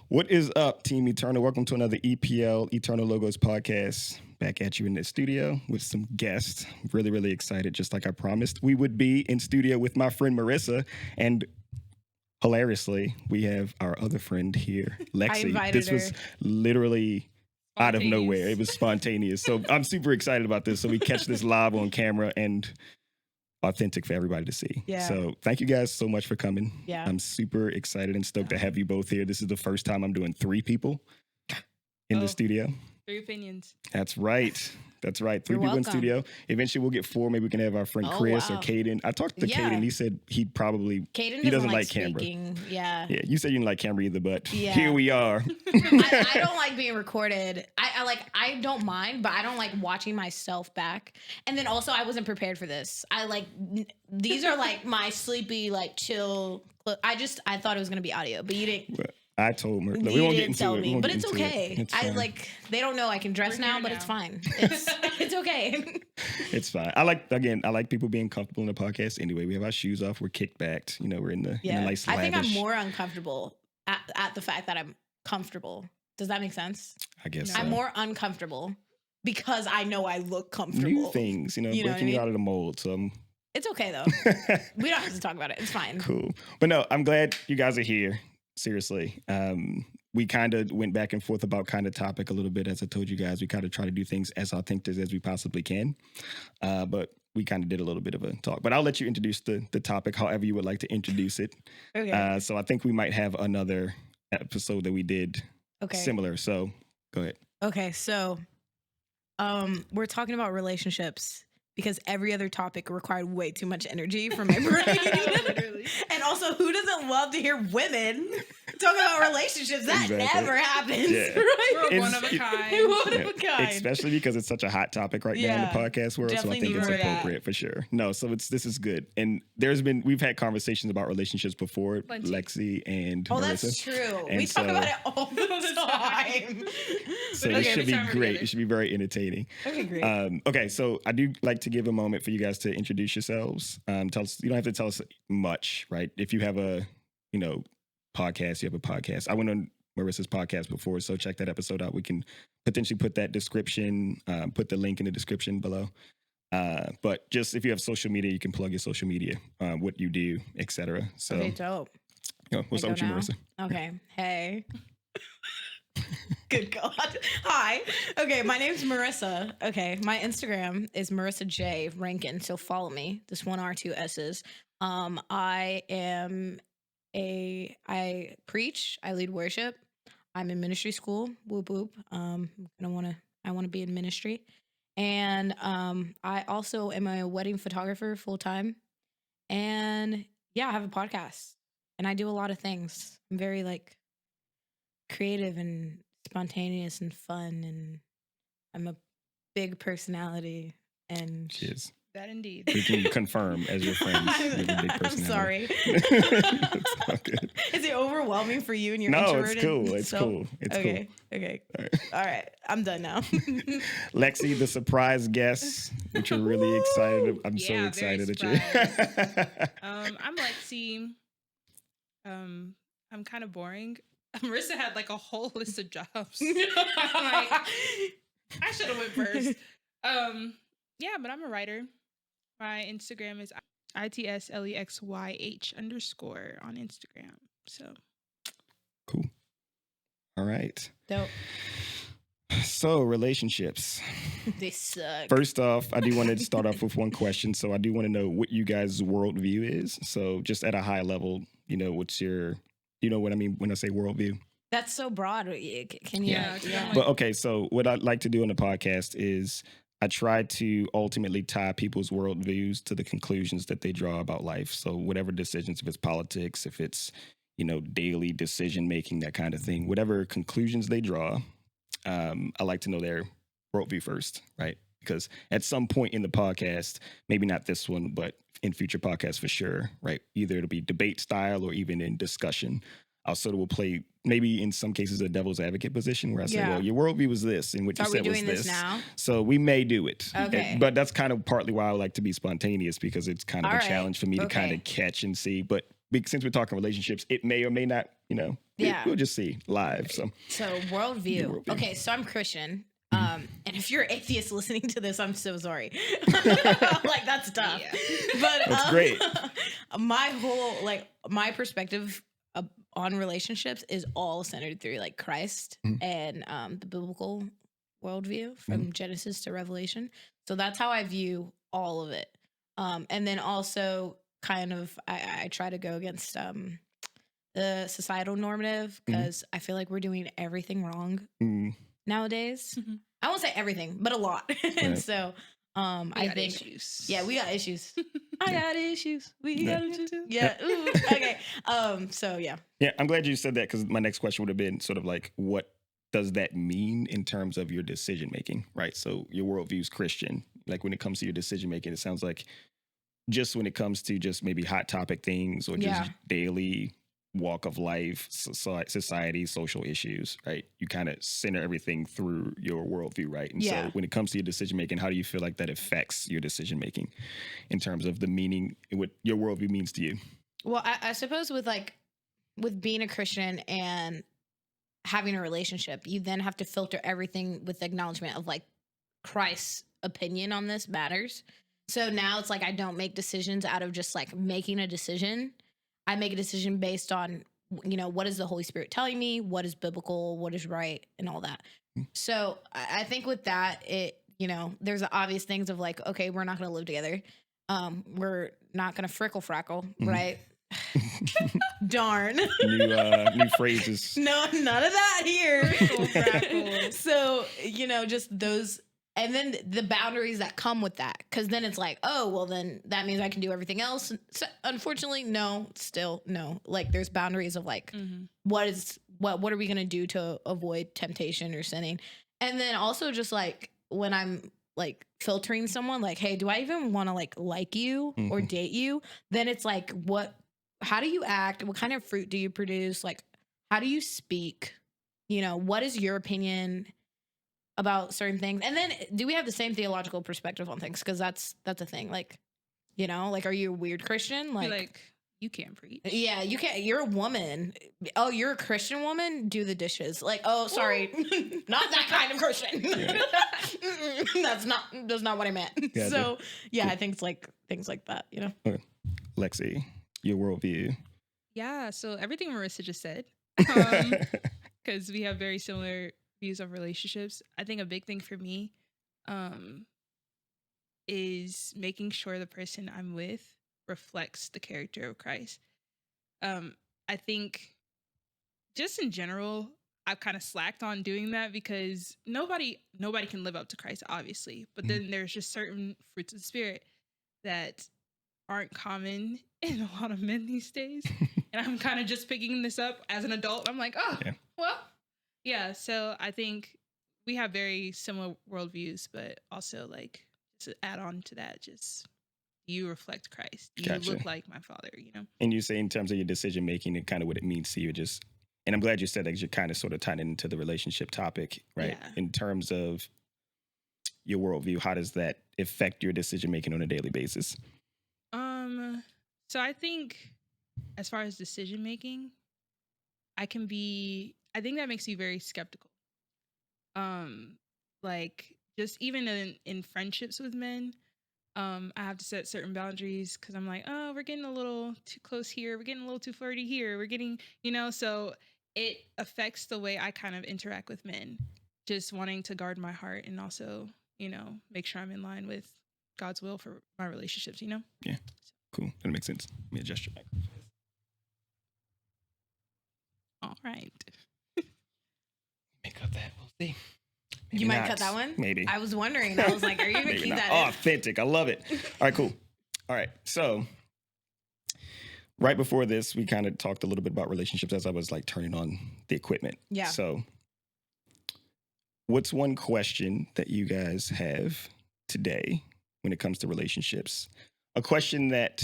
What is up, Team Eternal? Welcome to another EPL Eternal Logos Podcast. Back at you in the studio with some guests. Really, really excited, just like I promised. We would be in studio with my friend Marissa, and hilariously, we have our other friend here, Lexy. This was literally out of nowhere. It was spontaneous. So I'm super excited about this. So we catch this live on camera and authentic for everybody to see. Yeah. So thank you guys so much for coming. Yeah. I'm super excited and stoked to have you both here. This is the first time I'm doing 3 people in the studio. 3 opinions. That's right. That's right. 3 You're people in welcome. studio. Eventually we'll get 4. Maybe we can have our friend Chris or Caden. I talked to Yeah. Caden. He said he doesn't like camera. speaking. Yeah. Yeah, you said you didn't like camera either, but Yeah. here we are. I don't like being recorded. I don't mind, but I don't like watching myself back. And then also I wasn't prepared for this. These are like my sleepy, like chill. I thought it was gonna be audio, but you didn't. I told her. You we won't get didn't into tell it. me, but it's okay. It's fine. They don't know I can dress We're now, here but now. it's fine. It's okay. It's fine. I like people being comfortable in the podcast. Anyway, we have our shoes off. We're kicked back. You know, we're in the nice I think I'm lavish- more uncomfortable at the fact that I'm comfortable. Does that make sense? I guess I'm so. more uncomfortable because I know I look comfortable. New things, You know breaking what I you mean? out of the mold. So I'm It's okay though. We don't have to talk about it. It's fine. cool. But no, I'm glad you guys are here. Seriously. We kind of went back and forth about kind of topic a little bit. As I told you guys, we kind of try to do things as authentic as we possibly can. But we kind of did a little bit of a talk. But I'll let you introduce the topic however you would like to introduce it. Okay. So I think we might have another episode that we did Okay. similar. So go ahead. Okay. So, we're talking about relationships because every other topic required way too much energy from my brain. Literally. And also, who doesn't love to hear women talk about relationships? That Exactly. never happens, Yeah. right? We're one of a kind. One of a kind. Especially because it's such a hot topic right now in the Yeah. podcast world. Definitely So I think need it's more of that. appropriate for sure. No, so this is good. And we've had conversations about relationships before, Plenty. Lexy and Oh, Marissa. that's true. And We talk so- about it all the time. So Okay, this should every be time we're great. together. It should be very entertaining. Okay, great. Okay, so I do like to give a moment for you guys to introduce yourselves. Tell us. You don't have to tell us much, right? If you have a, podcast, you have a podcast. I went on Marissa's podcast before, so check that episode out. We can potentially put that description, put the link in the description below. But just if you have social media, you can plug your social media, what you do, etc. So, Okay, dope. what's I up with go you, now? Marissa? Okay. Hey. Good God. Hi. Okay, my name's Marissa. Okay, my Instagram is Marissa J Rankin. So follow me. This 1 R 2 S's. I preach. I lead worship. I'm in ministry school. Whoop whoop. I want to be in ministry, and I also am a wedding photographer full time, and I have a podcast, and I do a lot of things. I'm very creative and spontaneous and fun, and I'm a big personality. And Cheers. That indeed. We can confirm as your friends. You have a big I'm personality. sorry. It's all good. Is it overwhelming for you and you're No, introverted? it's cool. It's So- cool. It's okay. cool. Okay. All right. All right. I'm done now. Lexy, the surprise guest, which we're really excited. I'm so Yeah, excited very that you. I'm Lexy. I'm kind of boring. Marissa had a whole list of jobs. I'm like, I should have went first. But I'm a writer. My Instagram is ITSLEXYH_ on Instagram. So Cool. All right. Dope. So relationships. They suck. First off, I do want to start off with one question. So I do want to know what you guys' worldview is. So just at a high level, what's your, what I mean when I say worldview? That's so broad. Can you? Yeah, But okay, so what I'd like to do on the podcast is I try to ultimately tie people's worldviews to the conclusions that they draw about life. So whatever decisions, if it's politics, if it's, daily decision making, that kind of thing, whatever conclusions they draw, I like to know their worldview first, right? Because at some point in the podcast, maybe not this one, but in future podcasts for sure, right? Either it'll be debate style or even in discussion. I sort of will play maybe in some cases a devil's advocate position where I say, Yeah. well, your worldview was this and what you Are we said was doing this. this now? So we may do it. Okay. But that's kind of partly why I like to be spontaneous because it's kind of All a right. challenge for me to kind Okay. of catch and see. But since we're talking relationships, it may or may not, we'll just see live. So worldview. Okay, so I'm Christian. And if you're atheist listening to this, I'm so sorry. Like, that's tough. Yeah. But that's great. My perspective on relationships is all centered through like Christ and the biblical worldview from Genesis to Revelation. So that's how I view all of it. And then also kind of I try to go against the societal normative because I feel like we're doing everything wrong nowadays. I won't say everything, but a lot. And so I think issues. Yeah, we got issues. I got issues. We got issues. Yeah. Ooh, okay. So yeah. Yeah, I'm glad you said that because my next question would have been sort of like, what does that mean in terms of your decision making, right? So your worldview is Christian. Like when it comes to your decision making, it sounds like just when it comes to just maybe hot topic things or just daily walk of life, society, social issues, right? You kind of center everything through your worldview, right? And so when it comes to your decision making, how do you feel like that affects your decision making in terms of the meaning, what your worldview means to you? Well, I suppose with being a Christian and having a relationship, you then have to filter everything with the acknowledgement of like Christ's opinion on this matters. So now it's like I don't make decisions out of just like making a decision. I make a decision based on, what is the Holy Spirit telling me? What is biblical? What is right? And all that. So I think with that, there's the obvious things of like, okay, we're not going to live together. We're not going to frackle, right? Darn. New phrases. No, none of that here. So, just those. And then the boundaries that come with that, because then it's like, oh, well, then that means I can do everything else. So, unfortunately, no, still no. Like there's boundaries of like, what are we gonna do to avoid temptation or sinning? And then also just like when I'm like filtering someone, like, hey, do I even want to like you or date you? Then it's like, how do you act? What kind of fruit do you produce? Like, how do you speak? What is your opinion about certain things? And then do we have the same theological perspective on things? Because that's a thing. Like, are you a weird Christian? Like you can't preach. Yeah, you can't. You're a woman. Oh, you're a Christian woman? Do the dishes. Like, oh, sorry. Not that kind of Christian. That's not what I meant. Gotcha. So yeah, I think it's like things like that, Okay. Lexy, your worldview. Yeah, so everything Marissa just said. Because we have very similar views of relationships. I think a big thing for me is making sure the person I'm with reflects the character of Christ. I think just in general, I've kind of slacked on doing that because nobody can live up to Christ, obviously. But then there's just certain fruits of the Spirit that aren't common in a lot of men these days. And I'm kind of just picking this up as an adult. I'm like, yeah, so I think we have very similar worldviews, but also like to add on to that, just you reflect Christ. You look like my Father, And you say in terms of your decision making and kind of what it means to you, and I'm glad you said that because you're kind of sort of tying into the relationship topic, right? Yeah. In terms of your worldview, how does that affect your decision making on a daily basis? So I think as far as decision making, I think that makes me very skeptical. Like just even in friendships with men, I have to set certain boundaries because I'm like, oh, we're getting a little too close here. We're getting a little too flirty here. We're getting, so it affects the way I kind of interact with men, just wanting to guard my heart and also, make sure I'm in line with God's will for my relationships, Yeah. Cool. That makes sense. Let me adjust your mic. All right. May cut that. We'll see. Maybe you might cut that one? Maybe. I was wondering. I was like, are you going to keep that in? Authentic. I love it. All right, cool. All right. So right before this, we kind of talked a little bit about relationships as I was like turning on the equipment. Yeah. So what's one question that you guys have today when it comes to relationships? A question that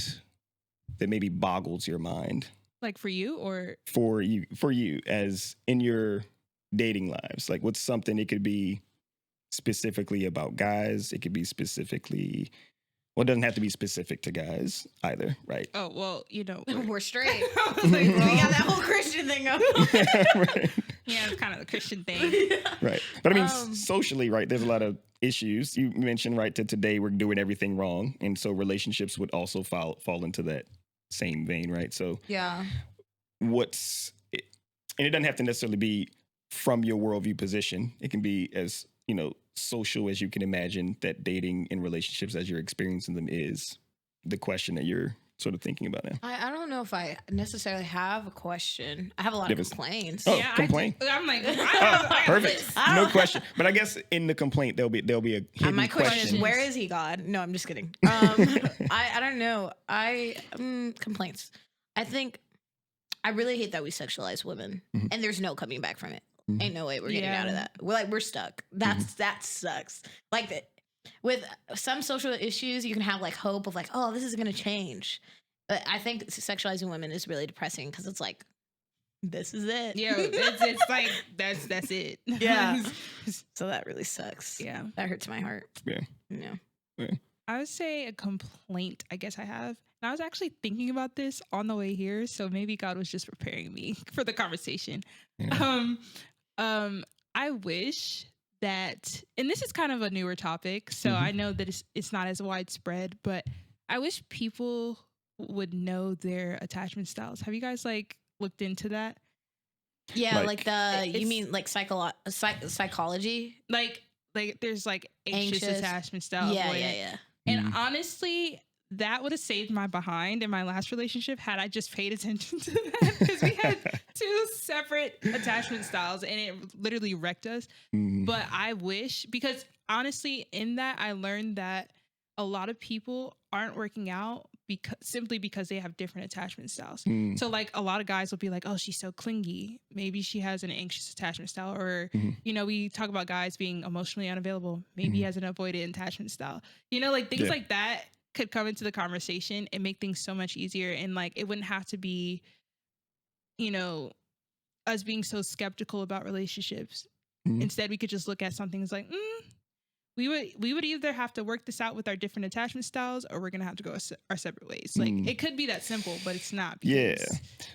maybe boggles your mind. Like for you or? For you as in your dating lives. Like what's something, it could be specifically about guys. It could be specifically, Well, it doesn't have to be specific to guys either, right? Oh, well, you know. We're straight. I was like, We well, got that whole Christian thing up. Right. yeah, it's kind of the Christian thing. Right. But I mean, Um, socially, right, there's a lot of issues. You mentioned, right, that today we're doing everything wrong. And so relationships would also fall into that same vein, right? So Yeah. and it doesn't have to necessarily be from your worldview position. It can be as, social as you can imagine that dating and relationships as you're experiencing them is the question that you're sort of thinking about now. I don't know if I necessarily have a question. I have a lot of complaints. Oh, Yeah, complain. I'm like, I Perfect. No question. But I guess in the complaint there'll be a hidden My question question. is, where is he, God? No, I'm just kidding. I don't know. Complaints. I think I really hate that we sexualize women, and there's no coming back from it. Ain't no way we're getting out of that. We're stuck. That sucks. Like with some social issues, you can have like hope of like, oh, this is gonna change. But I think sexualizing women is really depressing because it's like, this is it. Yeah, it's like that's it. Yeah. So that really sucks. Yeah. That hurts my heart. Yeah. Yeah. I would say a complaint, I guess I have. And I was actually thinking about this on the way here, so maybe God was just preparing me for the conversation. Yeah. I wish that, and this is kind of a newer topic, so I know that it's not as widespread, but I wish people would know their attachment styles. Have you guys looked into that? Yeah, you mean like psychology? Like there's anxious attachment style. Yeah. And honestly, that would have saved my behind in my last relationship had I just paid attention to that, because we had two separate attachment styles and it literally wrecked us. But I wish, because honestly, in that I learned that a lot of people aren't working out simply because they have different attachment styles. So a lot of guys will be like, oh, she's so clingy. Maybe she has an anxious attachment style. Or, we talk about guys being emotionally unavailable. Maybe he has an avoidant attachment style. Things like that could come into the conversation and make things so much easier. And it wouldn't have to be, us being so skeptical about relationships. Instead, we could just look at something as we would either have to work this out with our different attachment styles, or we're going to have to go our separate ways. It could be that simple, but it's not. Yeah.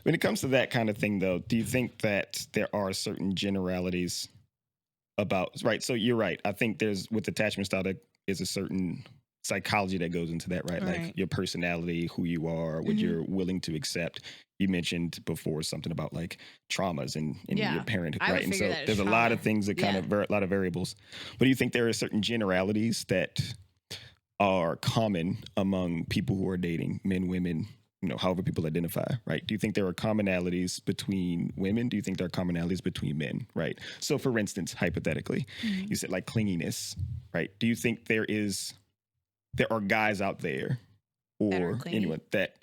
When it comes to that kind of thing, though, do you think that there are certain generalities about, right? So you're right. I think with attachment style, there is a certain psychology that goes into that, right? Like your personality, who you are, what you're willing to accept. You mentioned before something about traumas and your parenthood, right? And so there's a lot of things that a lot of variables. But do you think there are certain generalities that are common among people who are dating, men, women, however people identify, right? Do you think there are commonalities between women? Do you think there are commonalities between men, right? So for instance, hypothetically, you said clinginess, right? Do you think there are guys out there or anyone that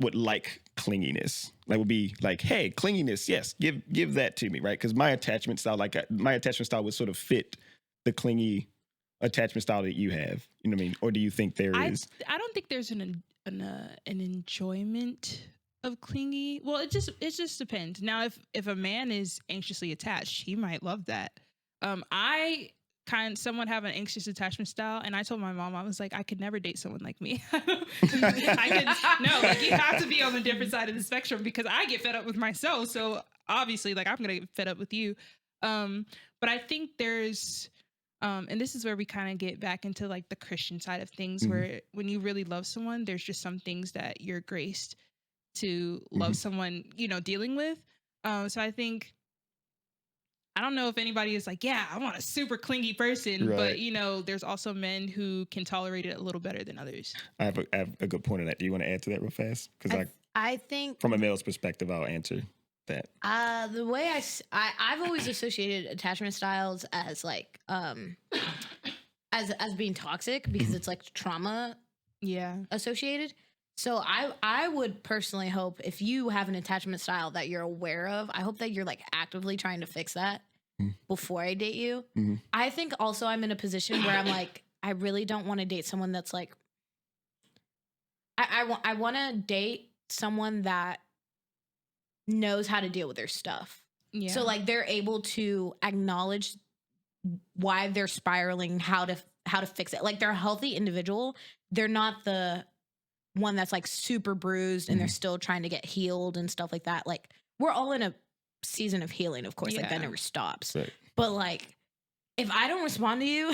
would like clinginess, would be like, hey, clinginess, yes, give that to me, right? Because my attachment style, would sort of fit the clingy attachment style that you have. You know what I mean? Or do you think there is? I don't think there's an enjoyment of clingy. Well, it just depends. Now, if a man is anxiously attached, he might love that. I somewhat have an anxious attachment style, and I told my mom, I was like, I could never date someone like me. You have to be on the different side of the spectrum, because I get fed up with myself. So obviously, I'm gonna get fed up with you. But I think there's, and this is where we kind of get back into the Christian side of things, where when you really love someone, there's just some things that you're graced to love someone, dealing with. So I think, I don't know if anybody is I want a super clingy person, but there's also men who can tolerate it a little better than others. I have a good point on that. Do you want to add to that real fast? Because I think from a male's perspective, I'll answer that. The way I've always associated attachment styles as as being toxic, because it's trauma associated. So I would personally hope, if you have an attachment style that you're aware of, I hope that you're actively trying to fix that before I date you. I think also I'm in a position where I'm I really don't want to date someone that's I want to date someone that knows how to deal with their stuff. Yeah. So they're able to acknowledge why they're spiraling, how to how to fix it. Like they're a healthy individual. They're not the one that's like super bruised and they're still trying to get healed and stuff like that. Like we're all in a season of healing, of course. Like that never stops. Right. But like, if I don't respond to you,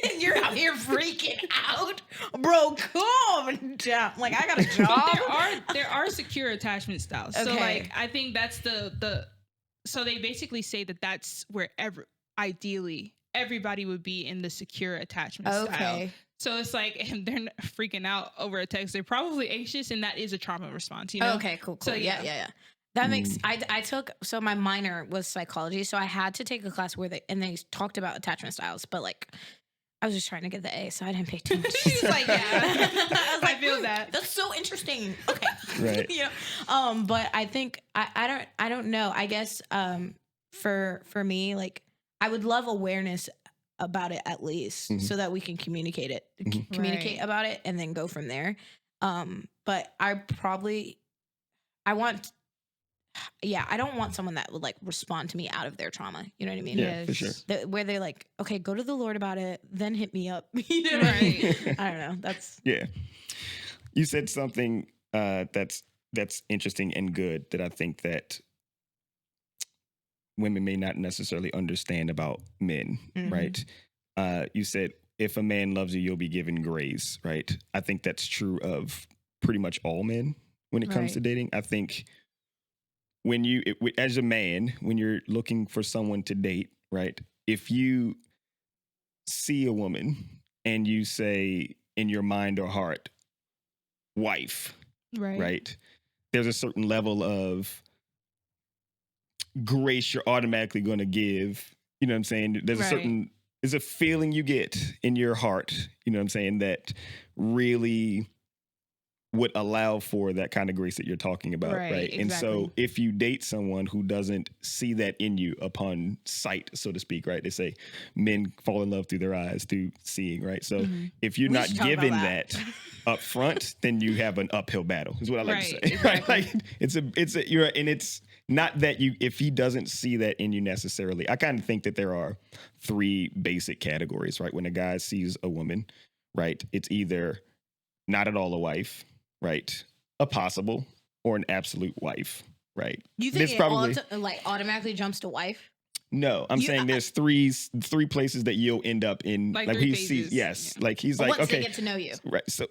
and you're out here freaking out, bro, calm down. Like I got a job. there are secure attachment styles. Okay. So like I think that's the so they basically say that that's where ideally everybody would be in the secure attachment style. So it's like if they're freaking out over a text, they're probably anxious, and that is a trauma response. You know? Okay, cool. So yeah. That makes I took so my minor was psychology, so I had to take a class where they talked about attachment styles, but like I was just trying to get the A, so I didn't pay too much. She was like, yeah, I feel that. That's so interesting. Okay, right. you know, but I think I don't know. I guess for me, like I would love awareness about it at least, so that we can communicate about it, and then go from there. But I don't want someone that would like respond to me out of their trauma. You know what I mean? Yeah, for sure. Where they're like, okay, go to the Lord about it, then hit me up. You know what I mean? I don't know. That's You said something that's interesting and good that I think that women may not necessarily understand about men, right? You said, if a man loves you, you'll be given grace, right? I think that's true of pretty much all men when it comes to dating. I think when as a man, when you're looking for someone to date, right? If you see a woman and you say in your mind or heart, wife, right? There's a certain level of grace you're automatically going to give. You know what I'm saying? There's a feeling you get in your heart, you know what I'm saying, that really would allow for that kind of grace that you're talking about, right? Exactly. And so if you date someone who doesn't see that in you upon sight, so to speak, right? They say men fall in love through their eyes, through seeing, right? So if you're not given that up front, then you have an uphill battle, is what I like to say. Exactly. Like it's not that if he doesn't see that in you necessarily. I kind of think that there are three basic categories, right? When a guy sees a woman, right? It's either not at all a wife, right? A possible, or an absolute wife, right? You think it automatically jumps to wife? No, I'm saying there's three places that you'll end up in. Like he sees, like he's like, once okay, they get to know you, right? So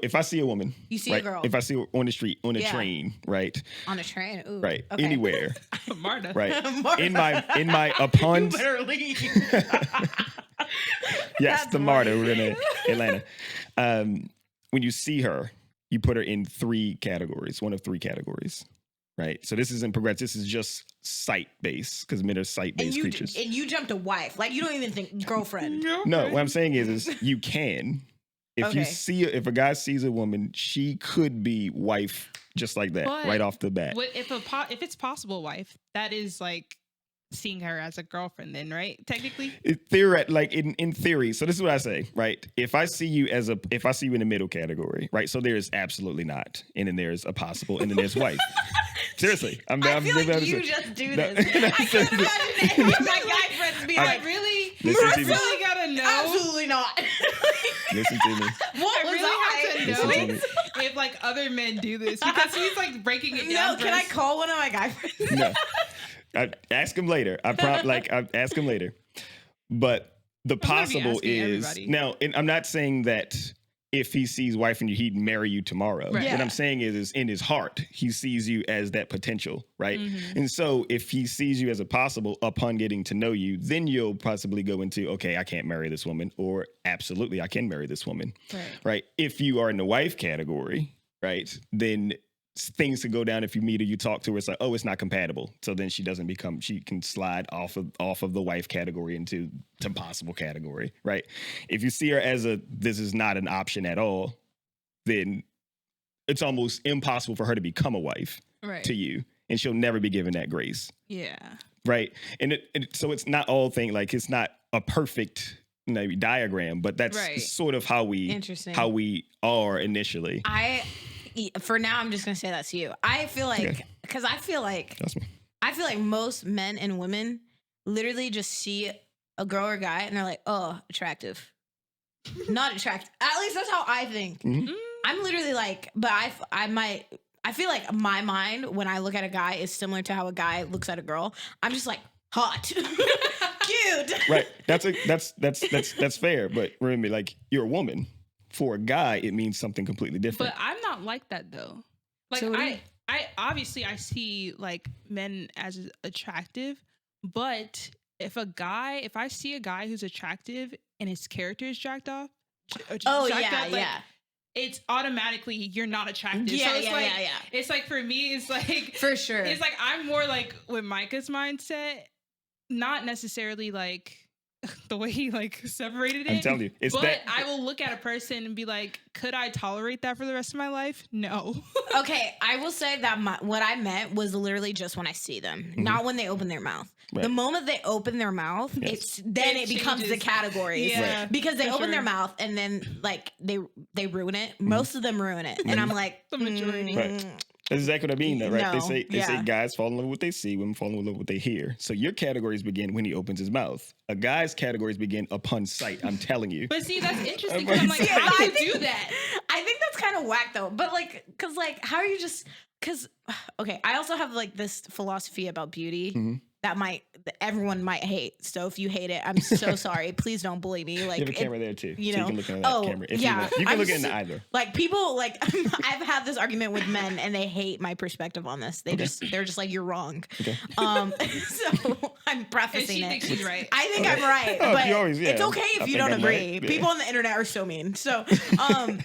if I see a woman, you see a girl. If I see her on the street, on a train, right? On a train, ooh, right? Okay. Anywhere, Marta, right? Marta. In my upon. You better leave. Yes, That's the Marta. We're in Atlanta. When you see her, you put her in one of three categories, right? So this isn't progressive. This is just sight-based, because men are sight-based creatures. And you jump to wife. Like, you don't even think girlfriend. No, what I'm saying is you can. If you see, if a guy sees a woman, she could be wife just like that, right off the bat. If it's possible wife, that is like seeing her as a girlfriend then, right? Technically? In theory. So this is what I say, right? If I see you in the middle category, right? So there's absolutely not. And then there's a possible, and then there's wife. Seriously. I feel like you just do this. I can't imagine any of my guy friends be like, really? Marissa really gotta know? Absolutely not. Listen to me. What was I have to know if like other men do this, because he's like breaking it down. No, can I call one of my guy friends? No. I ask him later. I ask him later. But the possible is everybody. now, and I'm not saying that if he sees wife and he'd marry you tomorrow. Right. What I'm saying is in his heart, he sees you as that potential, right? And so if he sees you as a possible upon getting to know you, then you'll possibly go into, okay, I can't marry this woman, or absolutely I can marry this woman, right? If you are in the wife category, right, then things could go down. If you meet her, you talk to her, it's like, oh, it's not compatible. So then she can slide off of the wife category into possible category, right? If you see her as this is not an option at all, then it's almost impossible for her to become a wife to you, and she'll never be given that grace. Yeah. Right. And so it's not all thing, like it's not a perfect diagram, but that's sort of how we are initially. For now, I'm just gonna say that's you. I feel like, because I feel like most men and women literally just see a girl or guy and they're like, oh, attractive. Not attractive. At least that's how I think. Mhm. I'm literally like, but I feel like my mind when I look at a guy is similar to how a guy looks at a girl. I'm just like hot, cute. Right. That's fair. But remember, like, you're a woman. For a guy, it means something completely different. But I'm not like that though. Like So what do you- I obviously I see like men as attractive, but if I see a guy who's attractive and his character is jacked off, Oh jacked yeah, up, like, yeah. it's automatically you're not attractive. Yeah, so it's yeah, like, yeah. It's like for me, it's like For sure. It's like I'm more like with Micah's mindset, not necessarily like the way he like separated it. I'm telling you, it's but that. I will look at a person and be like, could I tolerate that for the rest of my life? No. Okay, I will say that what I meant was literally just when I see them, not when they open their mouth. Right. The moment they open their mouth, Yes. it becomes the changes. categories. Yeah, Right. Because they for open sure. their mouth and then like they ruin it. Most of them ruin it, and I'm like, The majority. Right. That's exactly what I mean, though, right? No, They say yeah. guys fall in love with what they see, women fall in love with what they hear. So your categories begin when he opens his mouth. A guy's categories begin upon sight. I'm telling you. But see, that's interesting. I'm 'Cause I'm like, Yeah, how do I you think- do that? I think that's kind of whack though. But like, cause like, how are you just? Cause okay, I also have like this philosophy about beauty. Mhm. That everyone might hate. So if you hate it, I'm so sorry. Please don't bully me. Like You have a camera there too. you so know- you can look into that oh, camera. If yeah. you want. You can I'm look just- into either. Like people like I've had this argument with men and they hate my perspective on this. They're just like you're wrong. Okay. So I'm And prefacing she it. thinks she's right. I think I'm right, Oh, but you always- yeah. it's okay I if you think don't I'm agree. right. Yeah. People on the internet are so mean. So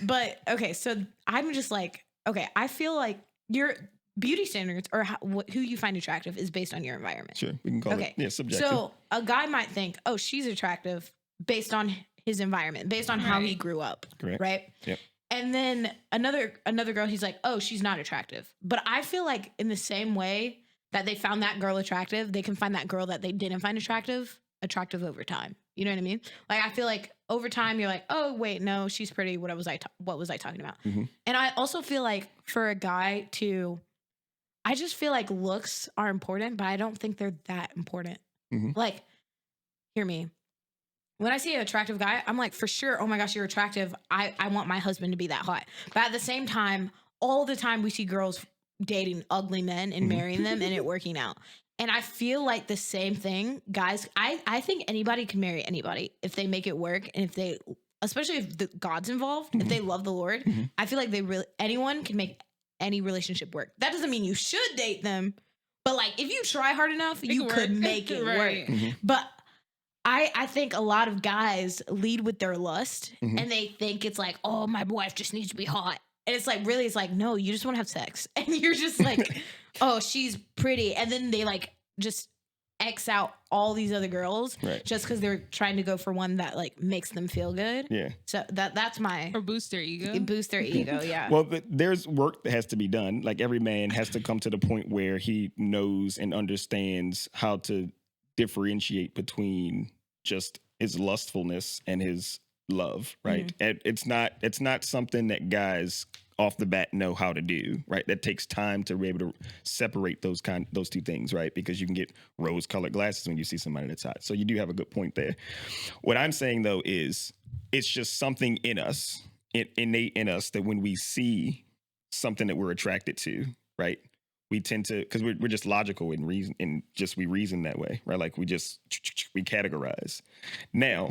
but okay, so I'm just like, okay, I feel like your beauty standards or who you find attractive is based on your environment. Sure, we can call Okay. it subjective. So a guy might think, oh, she's attractive based on his environment, based on how he Right. grew up. Correct. Right. Yep. And then another girl, he's like, oh, she's not attractive. But I feel like in the same way that they found that girl attractive, they can find that girl that they didn't find attractive over time. You know what I mean? Like I feel like over time you're like, oh wait, no, she's pretty. What was I talking about? Mhm. And I also feel like for a guy to, I just feel like looks are important, but I don't think they're that important. Mhm. Like, hear me. When I see an attractive guy, I'm like, for sure, oh my gosh, you're attractive. I want my husband to be that hot. But at the same time, all the time we see girls dating ugly men and marrying them and it working out. And I feel like the same thing, guys. I think anybody can marry anybody if they make it work. And if they, especially if the God's involved, if they love the Lord, I feel like anyone can make any relationship work. That doesn't mean you should date them. But like, if you try hard enough, you could make it Right. work. But I think a lot of guys lead with their lust and they think it's like, oh, my wife just needs to be hot. And it's like, really, it's like, no, you just want to have sex. And you're just like, oh, she's pretty. And then they like just X out all these other girls Right. just because they're trying to go for one that like makes them feel good. Yeah. So that's my Or boost their ego. boost their ego. Yeah. Well, there's work that has to be done. Like every man has to come to the point where he knows and understands how to differentiate between just his lustfulness and his love, right? And it's not something that guys off the bat know how to do, right? That takes time to be able to separate those two things, right? Because you can get rose-colored glasses when you see somebody that's hot. So you do have a good point there. What I'm saying though is it's just something in us, innate in us, that when we see something that we're attracted to, right? We tend to, because we're just logical in reason, and just we reason that way, right? Like we categorize. Now,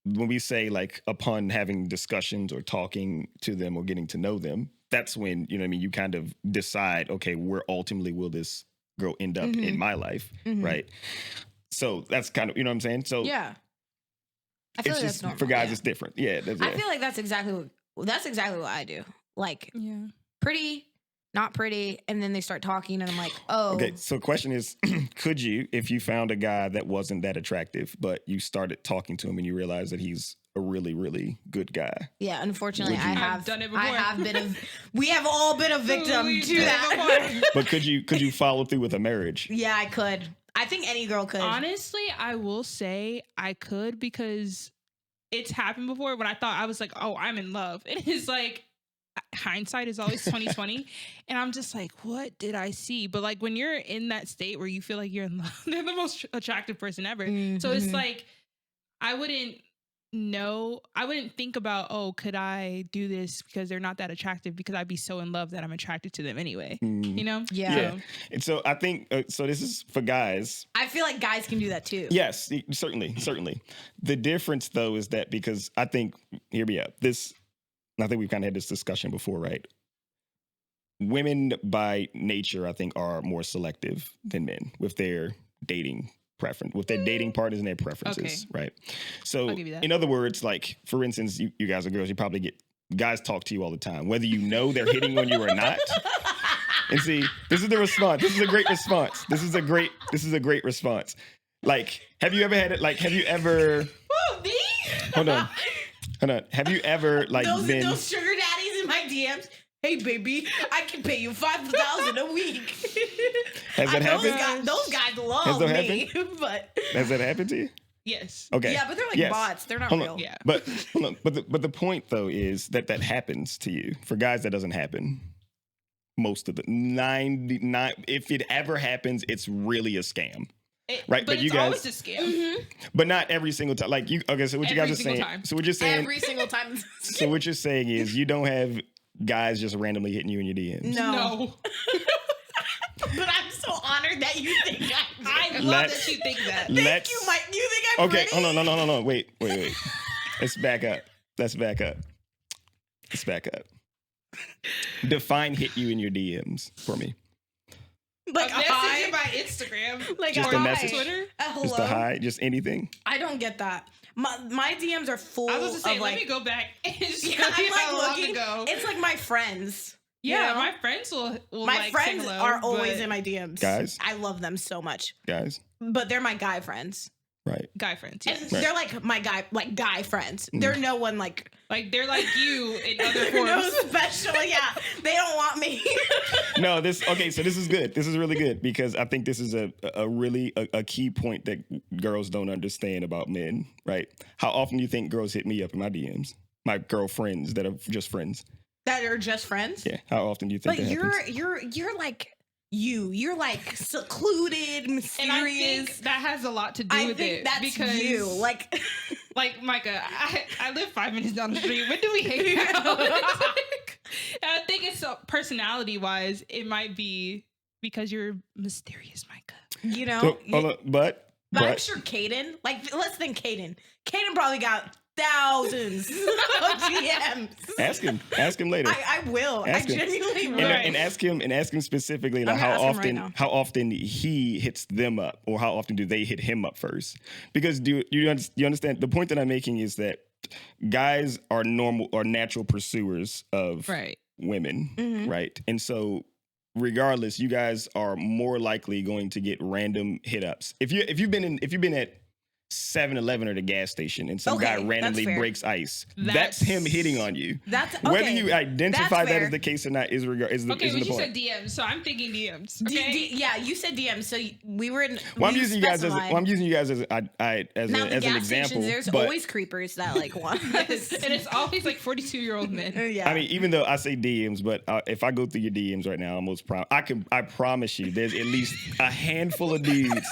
when we say like upon having discussions or talking to them or getting to know them, that's when, you know what I mean, you kind of decide, okay, where ultimately will this girl end up in my life, right? So that's kind of, you know what I'm saying? So Yeah. I feel it's like just, that's normal. for guys, yeah. it's different. Yeah. I feel like that's exactly what I do. Like Yeah. pretty, not pretty, and then they start talking, and I'm like, oh, Okay, so question is, could you, if you found a guy that wasn't that attractive, but you started talking to him and you realized that he's a really, really good guy? yeah. Unfortunately, Would you- I I've have done it I before. have been we have all been a victim We've to done it that. before. But could you follow through with a marriage? Yeah, I could. I think any girl could. Honestly, I will say I could, because it's happened before when I thought I was like, oh, I'm in love. And it's like, hindsight is always 2020. And I'm just like, what did I see? But like when you're in that state where you feel like you're in love, they're the most attractive person ever. So it's like, I wouldn't know, I wouldn't think about, oh, could I do this because they're not that attractive, because I'd be so in love that I'm attracted to them anyway. You know? Yeah. And so I think, so this is for guys. I feel like guys can do that too. Yes, certainly. The difference though is that because I think, hear me out. I think we've kind of had this discussion before, right? Women by nature, I think, are more selective than men with their dating preference, with their dating partners and their preferences, right? So, I'll give you that. in other words, like, for instance, you guys are girls, you probably get, guys talk to you all the time, whether you know they're hitting on you or not. And see, this is the response. This is a great response. This is a great response. Like, have you ever had it? Like, have you ever? Who, me? Hold on. Have you ever like been? Those sugar daddies in my DMs? Hey, baby, I can pay you $5,000 a week. Has that happened? Those guys love Has that me. But Has that happened to you? Yes. Okay. yeah, but they're like bots. They're not Hold real. on. Yeah. But hold on. But the point though is that happens to you. For guys, that doesn't happen. Most of the 99, if it ever happens, it's really a scam. Right, but you it's guys, always a scam. but not every single time. Like you, okay. So what you guys are saying? Time. So what you're saying? Every single time. So what you're saying is you don't have guys just randomly hitting you in your DMs. No. But I'm so honored that you think I love that you think that. Thank you, Mike. You think I'm okay? pretty? Oh no. Wait. Let's back up. Define hit you in your DMs for me. Like a message in my Instagram, like just a a hi. message, Twitter, hello. just a hi, just anything. I don't get that. My DMs are full. I was going to say, of let like, me go back. And yeah, show you I'm how long like looking. ago. It's like my friends. Yeah, you know? my friends will My like, friends say hello, are always but in my DMs. Guys? I love them so much. Guys, But they're my guy friends. right? guy friends. And Yes. they're like my guy friends. They're no one like Like they're like you in other they're no forms. special. Yeah, they don't want me. No, okay. So this is good. This is really good because I think this is a really key point that girls don't understand about men. Right? How often do you think girls hit me up in my DMs? My girlfriends that are just friends. That are just friends. Yeah. How often do you think? But that happens? you're like you're like secluded, mysterious. And I think that has a lot to do with it. That's because you. Like Micah, I live 5 minutes down the street. When do we hang out? And I think it's personality wise, it might be because you're mysterious, Micah. you know. So, hold on, but I'm sure Caden. Like let's think Caden. Caden probably got thousands of GMs. ask him later. I will. Ask I him. genuinely will. And ask him specifically like I'm gonna ask him right now. how often he hits them up or how often do they hit him up first? Because you understand the point that I'm making is that guys are natural pursuers of women, right? And so regardless, you guys are more likely going to get random hit ups. If you've been at 7-Eleven or the gas station and some guy randomly breaks ice, that's him hitting on you. That's okay. Whether you identify That's that fair. as the case or not is Okay, the but you point. said DMs, so I'm thinking DMs. Okay? Yeah, you said DMs. So we were in. Well, I'm we using you guys as specified. an Now, the an gas example. stations, there's but, always creepers that like want. Yes, and it's always like 42-year-old men. Yeah. I mean, even though I say DMs, but if I go through your DMs right now, I promise you, there's at least a handful of dudes.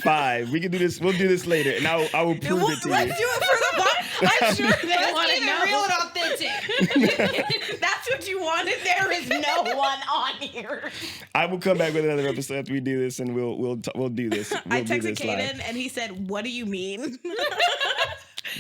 5. We can do this. We'll do this later, and I will prove it to Let's you. do it for the pod. I'm sure they want to know. Real and authentic. That's what you wanted. There is no one on here. I will come back with another episode after we do this, and we'll do this. I We'll do texted this live. Caden and he said, "What do you mean?"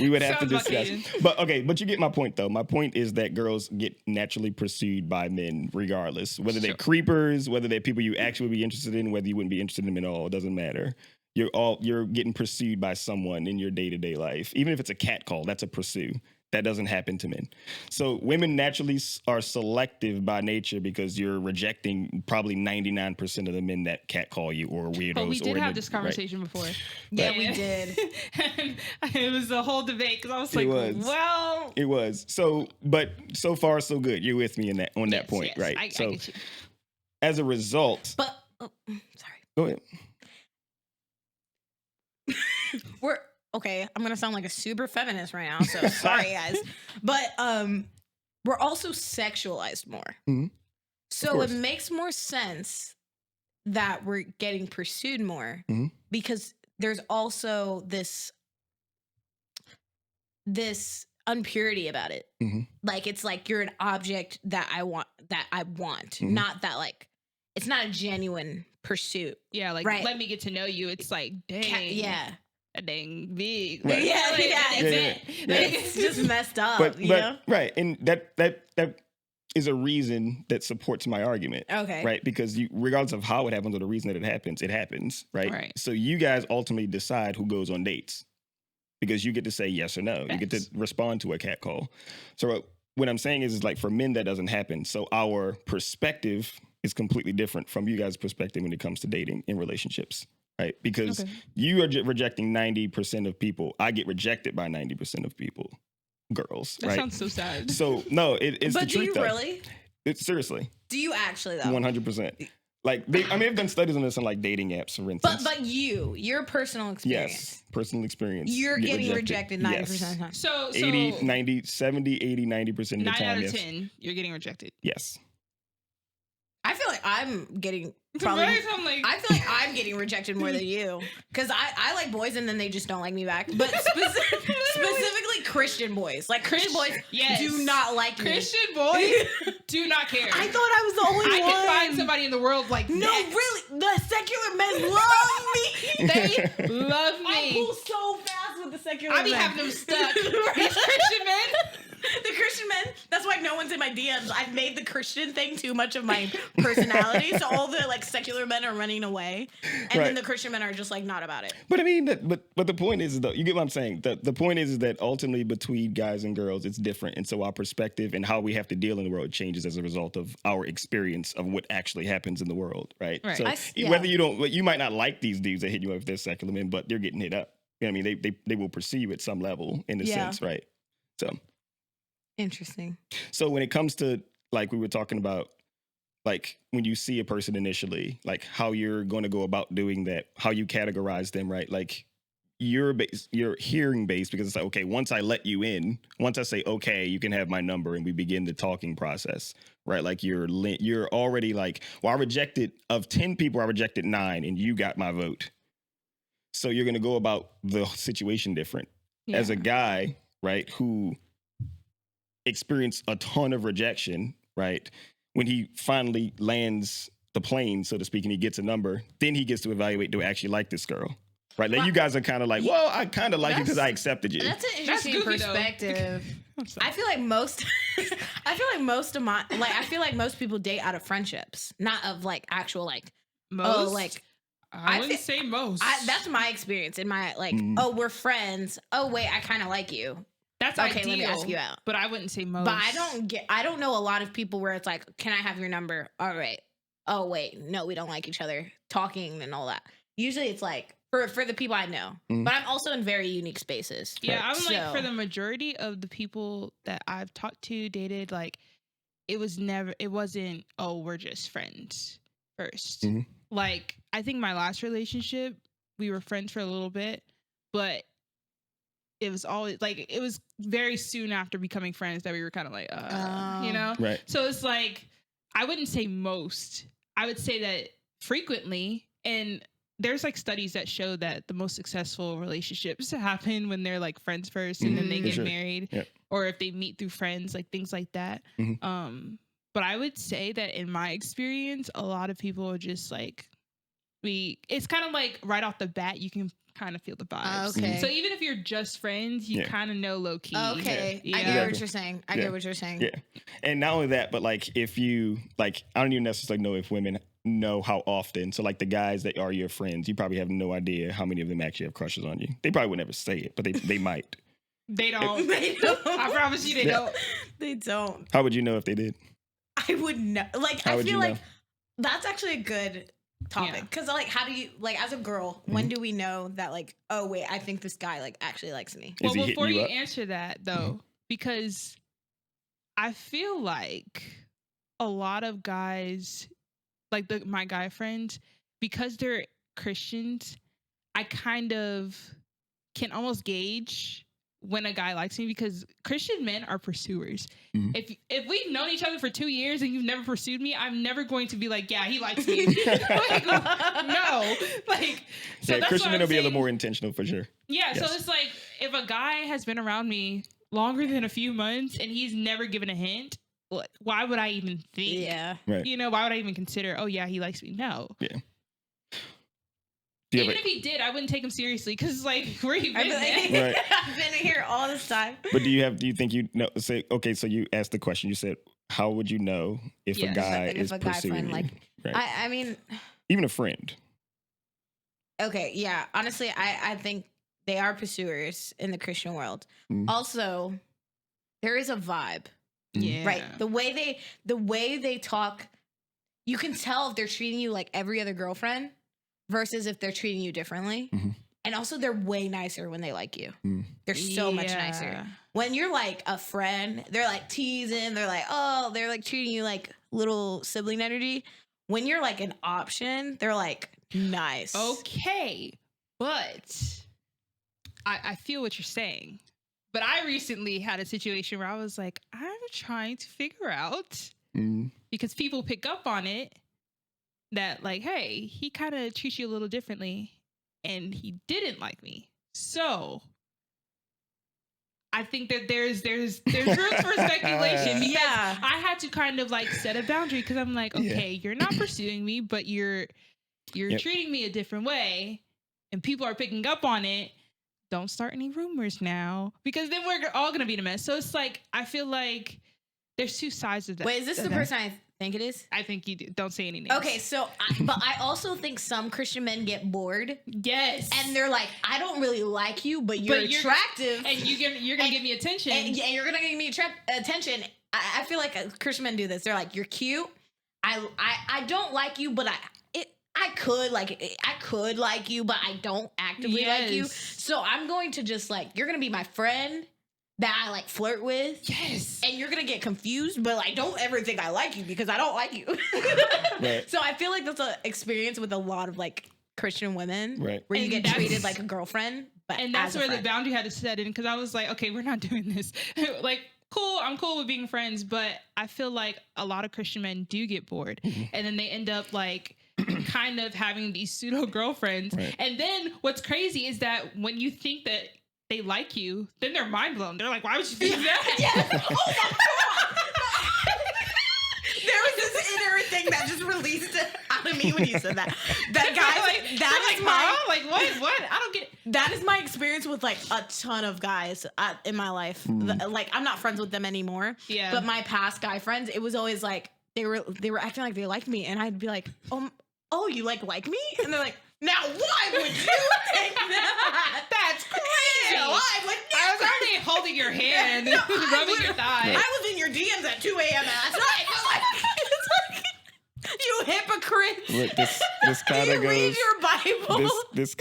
We would have to Sounds discuss. like But you get my point though. My point is that girls get naturally pursued by men regardless. Whether they're creepers, whether they're people you actually would be interested in, whether you wouldn't be interested in them at all, it doesn't matter. You're getting pursued by someone in your day-to-day life. Even if it's a cat call, that's a pursue. That doesn't happen to men. So women naturally are selective by nature because you're rejecting probably 99% of the men that catcall you or weirdos. But we did or have this conversation before. Yeah, we did. And it was a whole debate because I was like, well. It was. But so far so good. You're with me on that point, yes, right? I So get you. as a result, But sorry, go ahead. we're okay. I'm gonna sound like a super feminist right now, so sorry guys. But we're also sexualized more, Mhm. so course. it makes more sense that we're getting pursued more Mhm. because there's also this this unpurity about it. Mhm. Like it's like you're an object that I want, Mhm. not that like it's not a genuine pursuit. Yeah, like Right. let me get to know you. It's like, dang, Yeah. a dang big. Right. Yeah, Like, yeah, that's yeah, it. yeah. Like, It's just messed up, But you know? right, and that is a reason that supports my argument. Okay. Right, because you, regardless of how it happens or the reason that it happens, right? Right. So you guys ultimately decide who goes on dates because you get to say yes or no. You get to Facts. respond to a cat call. So what I'm saying is like for men that doesn't happen. So our perspective is completely different from you guys' perspective when it comes to dating in relationships, right? Because Okay. you are rejecting 90% of people. I get rejected by 90% of people, girls, that right? sounds so sad. So no, it's But the do truth you though. really? Seriously, Do you actually though? 100%. Like they've done studies on this on like dating apps, for instance. But your personal experience. Yes, personal experience. You're Get getting rejected 90% of the Yes. time. So 80, 90, 70, 80, 90% of the 9 time. out of Yes. 10, you're getting rejected. Yes. I feel like I'm getting Probably, probably. I'm like, I feel like I'm getting rejected more than you because I like boys and then they just don't like me back. But specifically Christian boys, like Christian boys, yes. do not like me. Christian boys do not care. I thought I was the only I one. can find somebody in the world like No, that. really, the secular men love me. They love I me. pull so fast with the secular I be men. having them stuck. These Right. Christian men. The Christian men. That's why no one's in my DMs. I've made the Christian thing too much of my personality, so all the like secular men are running away, and Right. then the Christian men are just like not about it. But I mean, but the point is though, you get what I'm saying. The point is that ultimately between guys and girls, it's different, and so our perspective and how we have to deal in the world changes as a result of our experience of what actually happens in the world, right? Right. So Yeah. whether you might not like these dudes that hit you up if they're secular men, but they're getting hit up. You know what I mean? They will pursue you at some level in a Yeah. sense, right? Interesting. So when it comes to like we were talking about, like when you see a person initially, like how you're going to go about doing that, how you categorize them, right? Like you're hearing based because it's like, okay, once I let you in, once I say, okay, you can have my number and we begin the talking process, right? Like you're already like, well, I rejected of 10 people, I rejected 9 and you got my vote. So you're going to go about the situation different. As a guy, right, who experienced a ton of rejection, right? When he finally lands the plane, so to speak, and he gets a number, then he gets to evaluate, do I actually like this girl? Right? Like Well, you guys are kind of like, well, I kind of like you because I accepted you. That's an That's interesting goofy, though. perspective. I'm sorry. I feel like most people date out of friendships, not of like actual like Most? like I I wouldn't feel- say most. that's my experience in my like Mhm. oh we're friends, oh wait I kind of like you, That's okay ideal, let me ask you out. but I wouldn't say most. But I don't know a lot of people where it's like, can I have your number? All right. Oh wait, no, we don't like each other. Talking and all that. Usually it's like for the people I know. Mhm. But I'm also in very unique spaces. Yeah, Right. I'm like So- for the majority of the people that I've talked to, dated, like it wasn't, oh, we're just friends 1st. Mhm. Like I think my last relationship, we were friends for a little bit, but it was always like it was very soon after becoming friends that we were kind of like, you know? Right. So it's like I wouldn't say most. I would say that frequently, and there's like studies that show that the most successful relationships happen when they're like friends first and then they Mhm. get For sure. married, Yep. or if they meet through friends, like things like that. Mhm. But I would say that in my experience, a lot of people are just like it's kind of like right off the bat, you can kind of feel the vibes. Okay. So even if you're just friends, you Yeah. kind of know low key. Okay. Yeah. I get Exactly. what you're saying. I Yeah. get what you're saying. Yeah. And not only that, but like if you like, I don't even necessarily know if women know how often. So like the guys that are your friends, you probably have no idea how many of them actually have crushes on you. They probably would never say it, but they might. They don't. They don't. I promise you, they Yeah. don't. They don't. How would you know if they did? I would know. Like How I would feel you like know? that's actually a good topic Yeah. because like how do you like as a girl when do we know that like oh wait I think this guy like actually likes me? Is he Well, hitting before you you up? answer that though, because I feel like a lot of guys, like my guy friends, because they're Christians, I kind of can almost gauge when a guy likes me, because Christian men are pursuers. Mhm. If we've known each other for 2 years and you've never pursued me, I'm never going to be like, yeah, he likes me. Like, no. Like, so Yeah, that's Christian why men I'm will be a little saying- more intentional for sure. Yeah, Yes. so it's like, if a guy has been around me longer than a few months and he's never given a hint, why would I even think? Yeah. Right. You know, why would I even consider, oh yeah, he likes me? No. Yeah. Do you Even have if he did, I wouldn't take him seriously, because like, where you I'd been, be like, man? Right. I've been here all this time. but do you think you know? Say okay. So you asked the question. You said, how would you know if a Yes. guy If is a guy pursuing friend, you? like, Right. I mean, Even a friend. okay, yeah. Honestly, I think they are pursuers in the Christian world. Mm. Also, there is a vibe, Yeah. right? The way they talk, you can tell if they're treating you like every other girlfriend versus if they're treating you differently. Mhm. And also, they're way nicer when they like you. Mm. They're so much nicer. Yeah. When you're like a friend, they're like teasing. They're like, oh, they're like treating you like little sibling energy. When you're like an option, they're like nice. Okay, but I feel what you're saying. But I recently had a situation where I was like, I'm trying to figure out, Mm. because people pick up on it, that like, hey, he kind of treats you a little differently, and he didn't like me. So I think that there's room for speculation, because Yeah. I had to kind of like set a boundary, because I'm like, Yeah. okay, you're not pursuing me, but you're Yep. treating me a different way, and people are picking up on it. Don't start any rumors now, because then we're all gonna be in a mess. So it's like, I feel like there's two sides of that. Wait, is this the of that. person I think it is? I think you do. Don't say any names. Okay, so but I also think some Christian men get bored Yes. and they're like, I don't really like you, but you're attractive, and you're gonna And- give me attention. and you're gonna give me attention. I feel like Christian men do this. They're like, you're cute. I don't like you, but I could like you, but I don't actively like you. Yes. So I'm going to just like, you're gonna be my friend that I like flirt with. Yes. And you're gonna get confused, but like, don't ever think I like you because I don't like you. Right. So I feel like that's an experience with a lot of like Christian women, Right. where you And get that's- treated like a girlfriend, but And that's as a where the friend. boundary had to set in, because I was like, okay, we're not doing this. Like, cool, I'm cool with being friends, but I feel like a lot of Christian men do get bored, and then they end up like kind of having these pseudo girlfriends. Right. And then what's crazy is that when you think that they like you, then they're mind blown. They're like, why would you think that? Yes. Oh my god! There was this inner thing that just released out of me when you said that. That guy, Like, that they're is like, my huh? Like, what? I don't get it. that is my experience with like a ton of guys in my life. Like, I'm not friends with them anymore. Yeah. But my past guy friends, it was always like they were acting like they liked me, and I'd be like, oh, you like me? And they're like, now why would you think that? That's crazy. Yeah, I would I was only holding your hand, No, I rubbing would- your thigh. I was in your DMs at 2 a.m. last night. It's like, you hypocrite. Look, this Do kind you of read goes. your Bible? This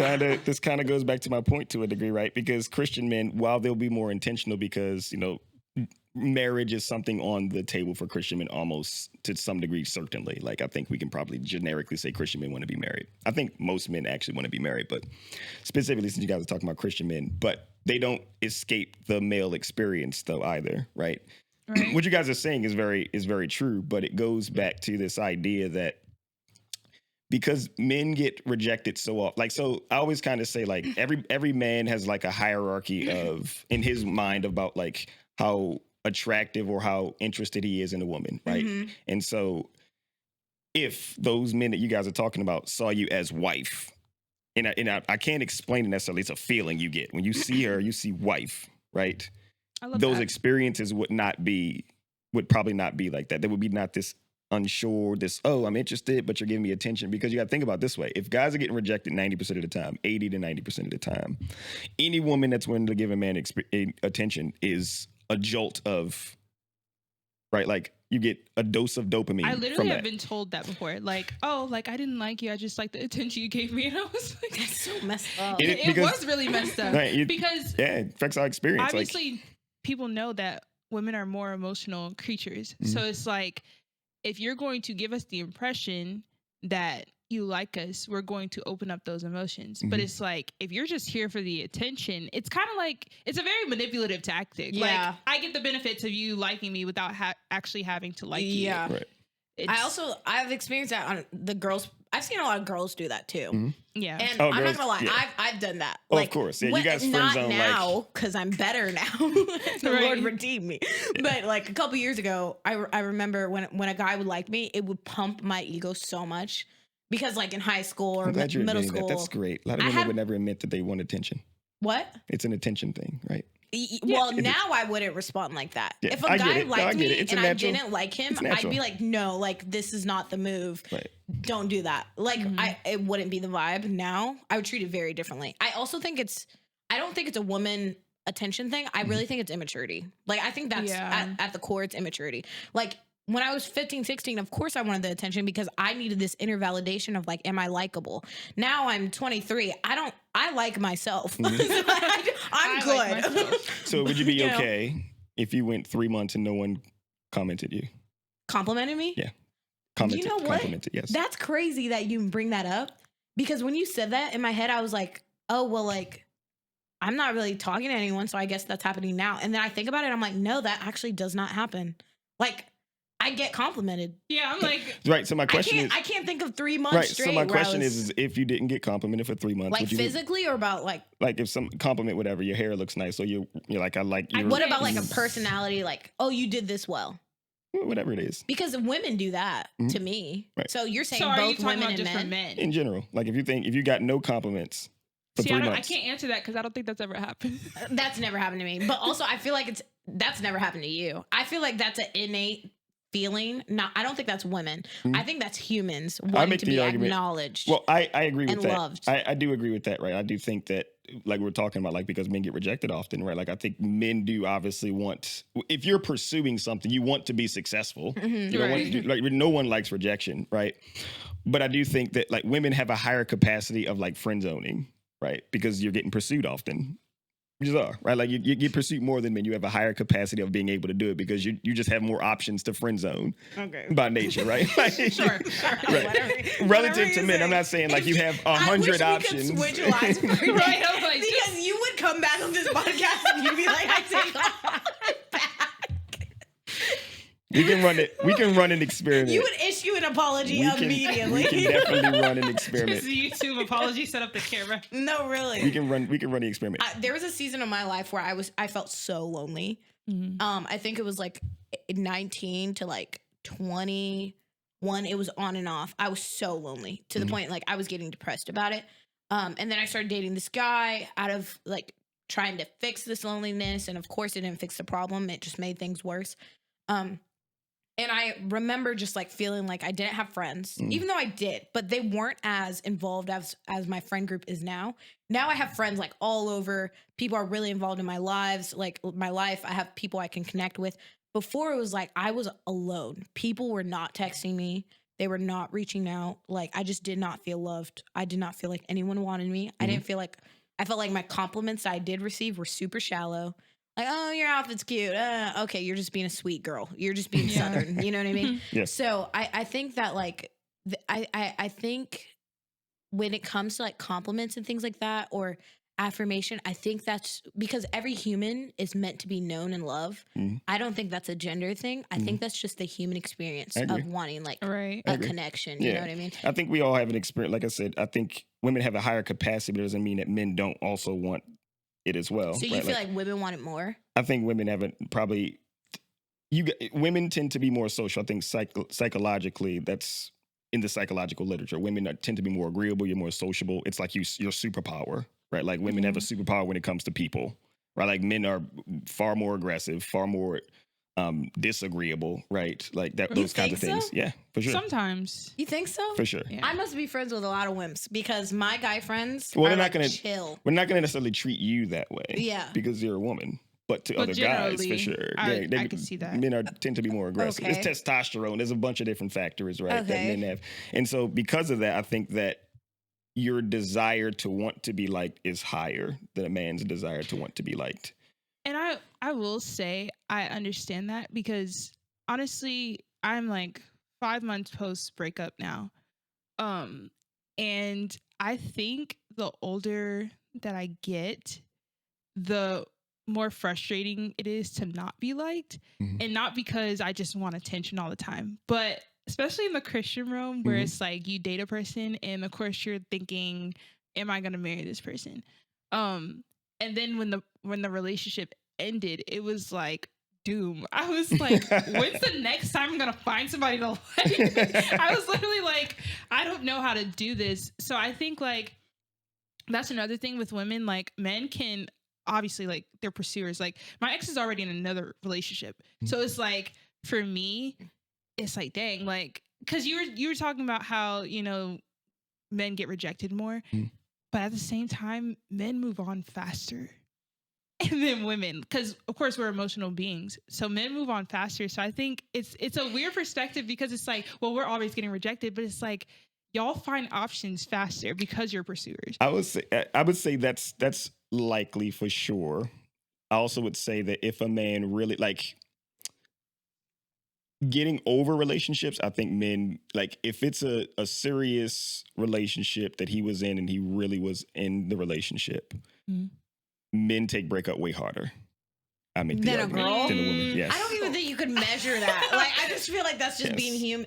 kind of goes back to my point to a degree, right? Because Christian men, while they'll be more intentional, because marriage is something on the table for Christian men, almost to some degree, certainly. Like, I think we can probably generically say Christian men want to be married. I think most men actually want to be married, but specifically since you guys are talking about Christian men, but they don't escape the male experience though either, right? Right. What you guys are saying is very true, but it goes back to this idea that because men get rejected so often, like, so I always kind of say like every man has like a hierarchy of in his mind about like how attractive or how interested he is in a woman, right? Mhm. And so if those men that you guys are talking about saw you as wife, and I can't explain it necessarily, it's a feeling you get when you see her, you see wife, right? I love Those that. experiences would probably not be like that. There would be not this unsure, this, oh, I'm interested, but you're giving me attention. Because you got to think about it this way. If guys are getting rejected 90% of the time, 80 to 90% of the time, any woman that's willing to give a man attention is a jolt of, right? Like, you get a dose of dopamine. I from literally have that. been told that before. Like, oh, like I didn't like you. I just like the attention you gave me. And I was like, That's so messed up. It- it because- was really messed up. Right, because Yeah, it affects our experience. obviously people know that women are more emotional creatures. Mhm. So it's like, if you're going to give us the impression that you like us, we're going to open up those emotions. But it's like, if you're just here for the attention, it's kind of like, it's a very manipulative tactic. Yeah. Like, I get the benefits of you liking me without actually having to like you. Yeah. Right. I've experienced that on the girls. I've seen a lot of girls do that too. Yeah. And Oh, I'm girls, not gonna lie, yeah. I've done that. Oh, of course. Yeah, you guys friend not zone, now because I'm better now. The Right. Lord redeemed me. But like a couple years ago, I remember when a guy would like me, it would pump my ego so much because like in high school or I'm glad you're middle admitting school. that. That's great. A lot of women would never admit that they want attention. What? It's an attention thing, right? Well, now I wouldn't respond like that. Yeah, If a I get guy it. No, I liked get me it. It's and a I natural- didn't like him, it's I'd natural. be like, no, like this is not the move. Right. Don't do that. Like it wouldn't be the vibe. Now I would treat it very differently. I also think I don't think it's a woman attention thing. I really think it's immaturity. Like I think that's at the core, it's immaturity. Like when I was 15, 16, of course I wanted the attention because I needed this inner validation of like, am I likable? Now I'm 23. I like myself. I'm I good. like myself. So would you be You know. okay if you went 3 months and no one commented you? Complimented me? Yeah. Commented, You know what? Complimented, yes. That's crazy that you bring that up because when you said that in my head, I was like, oh, well, like, I'm not really talking to anyone. So I guess that's happening now. And then I think about it. I'm like, no, that actually does not happen. Like, I get complimented. Yeah, I'm like, Right. So my question is I can't think of 3 months right. straight. So my where I question was, is if you didn't get complimented for 3 months, like would you physically or about like, if some compliment whatever, your hair looks nice, or you're like I like your what about like a personality? Like, oh, you did this well. whatever it is Because women do that to me. Right. So you're saying so are you both talking women about and just for men? men? in general. Like if you got no compliments for See, 3 I months, can't answer that because I don't think that's ever happened. That's never happened to me. But also I feel like that's never happened to you. I feel like that's an innate feeling. Now, I don't think that's women. I think that's humans wanting make to the be argument- acknowledged. Well, I agree with and that. loved. I do agree with that, right? I do think that, like we're talking about, like because men get rejected often, right? Like I think men do obviously want, if you're pursuing something, you want to be successful. You don't want to do, like no one likes rejection, right? But I do think that like women have a higher capacity of like friend zoning, right? Because you're getting pursued often. You just are, right? Like you get pursued more than men. You have a higher capacity of being able to do it because you just have more options to friend zone by nature, right? Like, Sure. Right. Relative to men, I'm not saying like you have 100 options. I wish we could switch lives for a Right, day. I was like, Because you would come back on this podcast and you'd be like, I take all back. We can run an experiment. You would issue an apology immediately. We can definitely run an experiment. Just a YouTube apology, set up the camera. No, really. We can run the experiment. There was a season of my life where I felt so lonely. I think it was like 19 to like 21. It was on and off. I was so lonely to the point like I was getting depressed about it. And then I started dating this guy out of like trying to fix this loneliness, and of course it didn't fix the problem. It just made things worse. And I remember just like feeling like I didn't have friends, even though I did, but they weren't as involved as my friend group is now. Now I have friends like all over. People are really involved in my lives, like my life. I have people I can connect with. Before it was like I was alone. People were not texting me. They were not reaching out. Like I just did not feel loved. I did not feel like anyone wanted me. I felt like my compliments I did receive were super shallow. Like, oh, your outfit's cute. Okay, you're just being a sweet girl. You're just being Southern. You know what I mean? Yes. So I think that like, I think when it comes to like compliments and things like that or affirmation, I think that's because every human is meant to be known and loved. I don't think that's a gender thing. I think that's just the human experience of wanting like a connection. You know what I mean? I think we all have an experience. Like I said, I think women have a higher capacity, but it doesn't mean that men don't also want it as well. So you feel like women want it more? I think women haven't probably. Women tend to be more social. I think psychologically, that's in the psychological literature. Women tend to be more agreeable. You're more sociable. It's like your superpower, right? Like women have a superpower when it comes to people, right? Like men are far more aggressive, far more disagreeable, right? Like that. Those kinds of things. So? Yeah, for sure. Sometimes. You think so? For sure. Yeah. I must be friends with a lot of wimps because my guy friends Well, are they're not like gonna chill. We're not going to necessarily treat you that way. Yeah. Because you're a woman. But to But other guys, for generally, sure. I can see that. Men tend to be more aggressive. Okay. It's testosterone. There's a bunch of different factors, right, that Okay. men have. And so because of that, I think that your desire to want to be liked is higher than a man's desire to want to be liked. And I will say I understand that because honestly, I'm like 5 months post breakup now. And I think the older that I get, the more frustrating it is to not be liked. And not because I just want attention all the time, but especially in the Christian realm where it's like you date a person and of course you're thinking, am I going to marry this person? And then when the relationship ended, it was like doom. I was like, when's the next time I'm going to find somebody to like? I was literally like, I don't know how to do this. So I think like that's another thing with women. Like men can obviously like they're pursuers. Like my ex is already in another relationship. So it's like for me, it's like, dang, like, cause you were talking about how, you know, men get rejected more, but at the same time, men move on faster than women. Cause of course we're emotional beings. So men move on faster. So I think it's a weird perspective because it's like, well, we're always getting rejected, but it's like, y'all find options faster because you're pursuers. I would say that's likely for sure. I also would say that if a man really like getting over relationships, I think men like if it's a serious relationship that he was in and he really was in the relationship, men take breakup way harder. I mean, than a girl, than a woman. Yes. I don't even think you could measure that. Like, I just feel like that's just being human.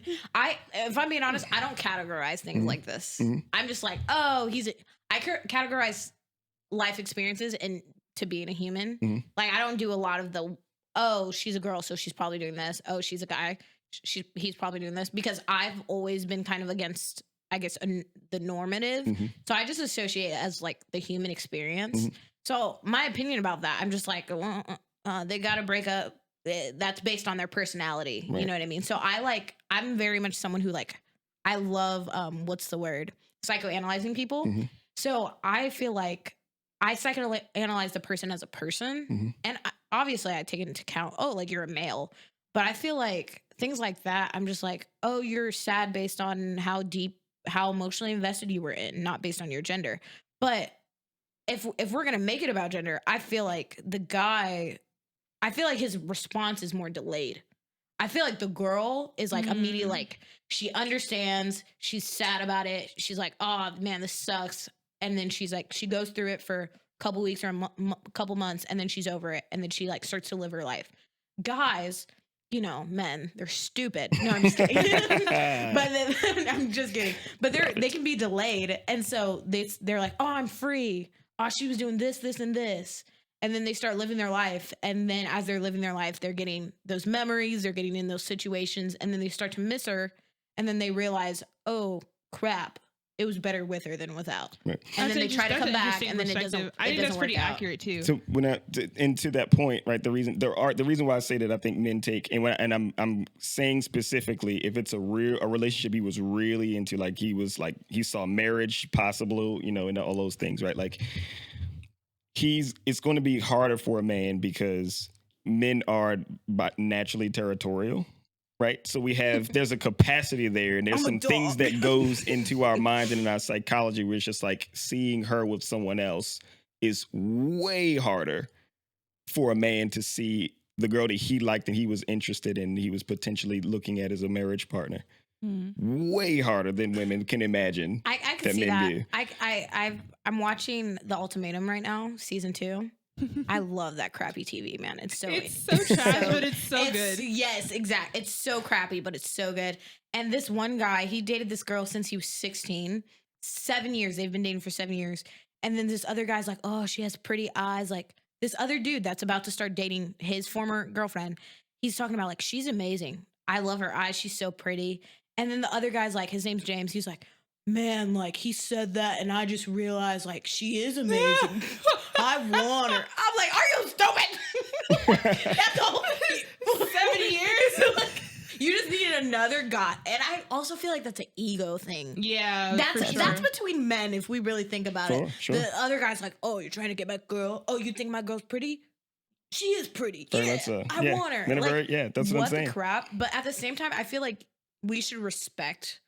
If I'm being honest, I don't categorize things like this. I'm just like, oh, I categorize life experiences and to being a human. Like, I don't do a lot of the, oh, she's a girl, so she's probably doing this. Oh, she's a guy, he's probably doing this, because I've always been kind of against, I guess, the normative. So I just associate it as like the human experience. So my opinion about that, I'm just like, they got to break up. That's based on their personality. Right. You know what I mean? So I'm very much someone who like, I love, what's the word? Psychoanalyzing people. So I feel like I psychoanalyze the person as a person. And obviously I take it into account, oh, like you're a male. But I feel like things like that, I'm just like, oh, you're sad based on how emotionally invested you were in, not based on your gender. But if we're going to make it about gender, I feel like his response is more delayed. I feel like the girl is like immediately like, she understands, she's sad about it. She's like, oh man, this sucks. And then she's like, she goes through it for a couple weeks or a couple months, and then she's over it. And then she like starts to live her life. Guys, you know, men, they're stupid. No, I'm just kidding. I'm just kidding. But they can be delayed. And so they're like, oh, I'm free. Oh, she was doing this, this, and this. And then they start living their life. And then as they're living their life, they're getting those memories, they're getting in those situations. And then they start to miss her. And then they realize, oh, crap, it was better with her than without. Right. And then they try to come back, and then it doesn't. I think that's pretty accurate too. So to that point, right? The reason why I say that I think men take, and I'm saying specifically if it's a relationship he was really into, like he saw marriage possible, you know, and all those things, right? Like it's going to be harder for a man because men are naturally territorial. Right. So there's a capacity there, and there's some things that goes into our minds and in our psychology where it's just like seeing her with someone else is way harder for a man to see the girl that he liked and he was interested in, he was potentially looking at as a marriage partner. Way harder than women can imagine. I can see that. I'm watching The Ultimatum right now, season 2. I love that crappy TV, man. It's so trash, but it's so good. Yes, exactly. It's so crappy, but it's so good. And this one guy, he dated this girl since he was 16. 7 years. They've been dating for 7 years. And then this other guy's like, oh, she has pretty eyes. Like this other dude that's about to start dating his former girlfriend, he's talking about like, she's amazing. I love her eyes. She's so pretty. And then the other guy's like, his name's James. He's like, man, like he said that, and I just realized like she is amazing. I want her. I'm like, are you stupid? That's the whole 7 years. Like, you just needed another guy, and I also feel like that's an ego thing. Yeah, that's between men if we really think about it. Sure. The other guy's like, oh, you're trying to get my girl. Oh, you think my girl's pretty? She is pretty. Yeah, I want her. That's what I'm saying. What the crap? But at the same time, I feel like we should respect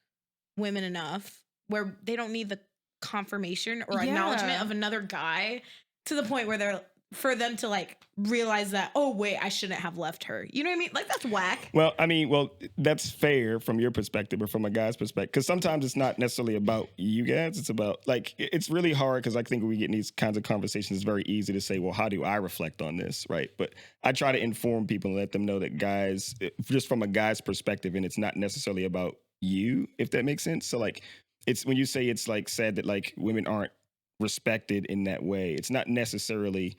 women enough where they don't need the confirmation or acknowledgement of another guy to the point where for them to like realize that, oh wait, I shouldn't have left her. You know what I mean? Like that's whack. Well, I mean, that's fair from your perspective, but from a guy's perspective, because sometimes it's not necessarily about you guys. It's about like it's really hard because I think when we get in these kinds of conversations, it's very easy to say, well, how do I reflect on this, right? But I try to inform people and let them know that guys, just from a guy's perspective, and it's not necessarily about you, if that makes sense. So like, it's when you say it's like sad that like women aren't respected in that way, it's not necessarily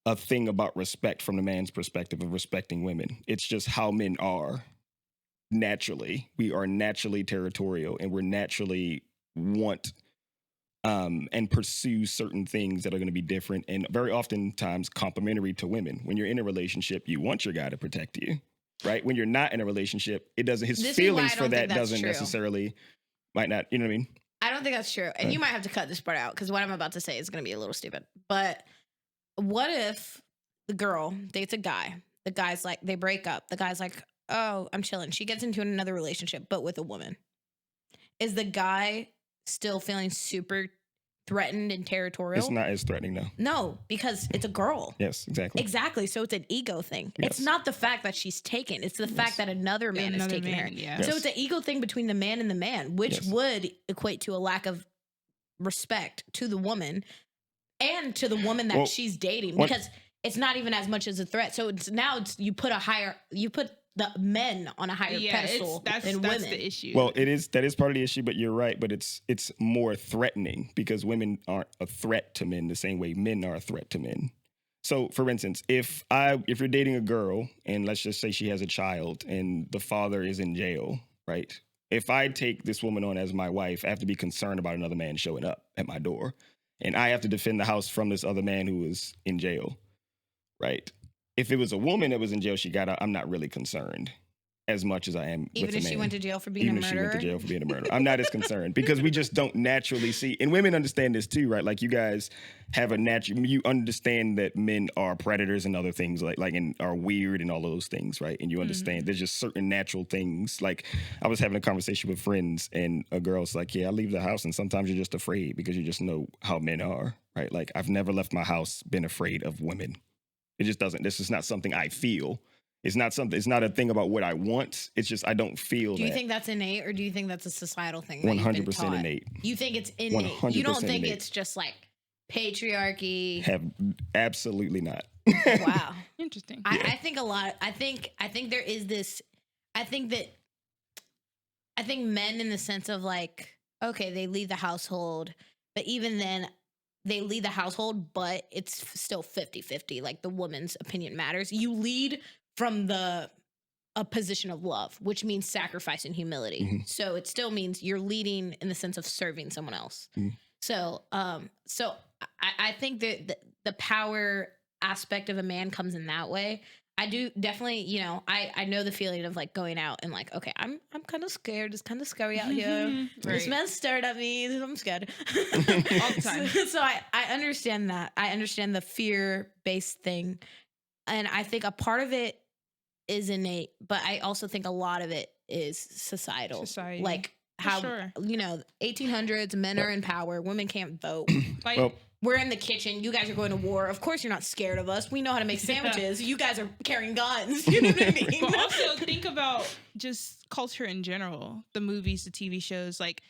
a thing about respect from the man's perspective of respecting women. It's just how men are naturally. We are naturally territorial, and we're naturally want and pursue certain things that are going to be different and very oftentimes complementary to women. When you're in a relationship, you want your guy to protect you, right? When you're not in a relationship, it doesn't. His feelings for that doesn't necessarily might not. You know what I mean? I don't think that's true, and you might have to cut this part out because what I'm about to say is going to be a little stupid, but. What if the girl dates a guy? The guy's like, they break up. The guy's like, oh, I'm chilling. She gets into another relationship, but with a woman. Is the guy still feeling super threatened and territorial? It's not as threatening, no. No, because it's a girl. Yes, exactly. Exactly. So it's an ego thing. Yes. It's not the fact that she's taken. It's the fact that another man is taking her. Yeah. So it's an ego thing between the man and the man, which would equate to a lack of respect to the woman. And to the woman that she's dating, because it's not even as much as a threat. So it's you put the men on a higher pedestal than women. That's the issue. Well, that is part of the issue, but you're right. But it's more threatening because women aren't a threat to men the same way men are a threat to men. So, for instance, if you're dating a girl and let's just say she has a child and the father is in jail, right? If I take this woman on as my wife, I have to be concerned about another man showing up at my door. And I have to defend the house from this other man who is in jail, right? If it was a woman that was in jail, she got out, I'm not really concerned as much as I am even with a man. Even if she went to jail for being a murderer? Even if she went to jail for being a murderer. I'm not as concerned because we just don't naturally see, and women understand this too, right? Like you guys have you understand that men are predators and other things and are weird and all of those things, right? And you understand there's just certain natural things. Like I was having a conversation with friends and a girl's like, yeah, I leave the house and sometimes you're just afraid because you just know how men are, right? Like I've never left my house been afraid of women. It just doesn't, this is not something I feel. It's not a thing about what I want. It's just I don't feel that. Do you think that's innate or do you think that's a societal thing? 100% innate. You think it's innate? 100% you don't think innate. it's just like patriarchy? Absolutely not. Wow. Interesting. I think a lot. I think there is this. I think men in the sense of like, okay, they leave the household, but even then they leave the household, but it's still 50-50. Like the woman's opinion matters. You lead from a position of love, which means sacrifice and humility. Mm-hmm. So it still means you're leading in the sense of serving someone else. Mm-hmm. So I think that the power aspect of a man comes in that way. I do definitely, I know the feeling of like going out and like, okay, I'm kind of scared. It's kind of scary out here. Right. This man stared at me. I'm scared. All the time. So I understand that. I understand the fear-based thing. And I think a part of it is innate, but I also think a lot of it is societal. Like how, 1800s, men are in power. Women can't vote. We're in the kitchen. You guys are going to war. Of course, you're not scared of us. We know how to make sandwiches. You guys are carrying guns. You know what I mean? But also think about just culture in general. The movies, the TV shows, like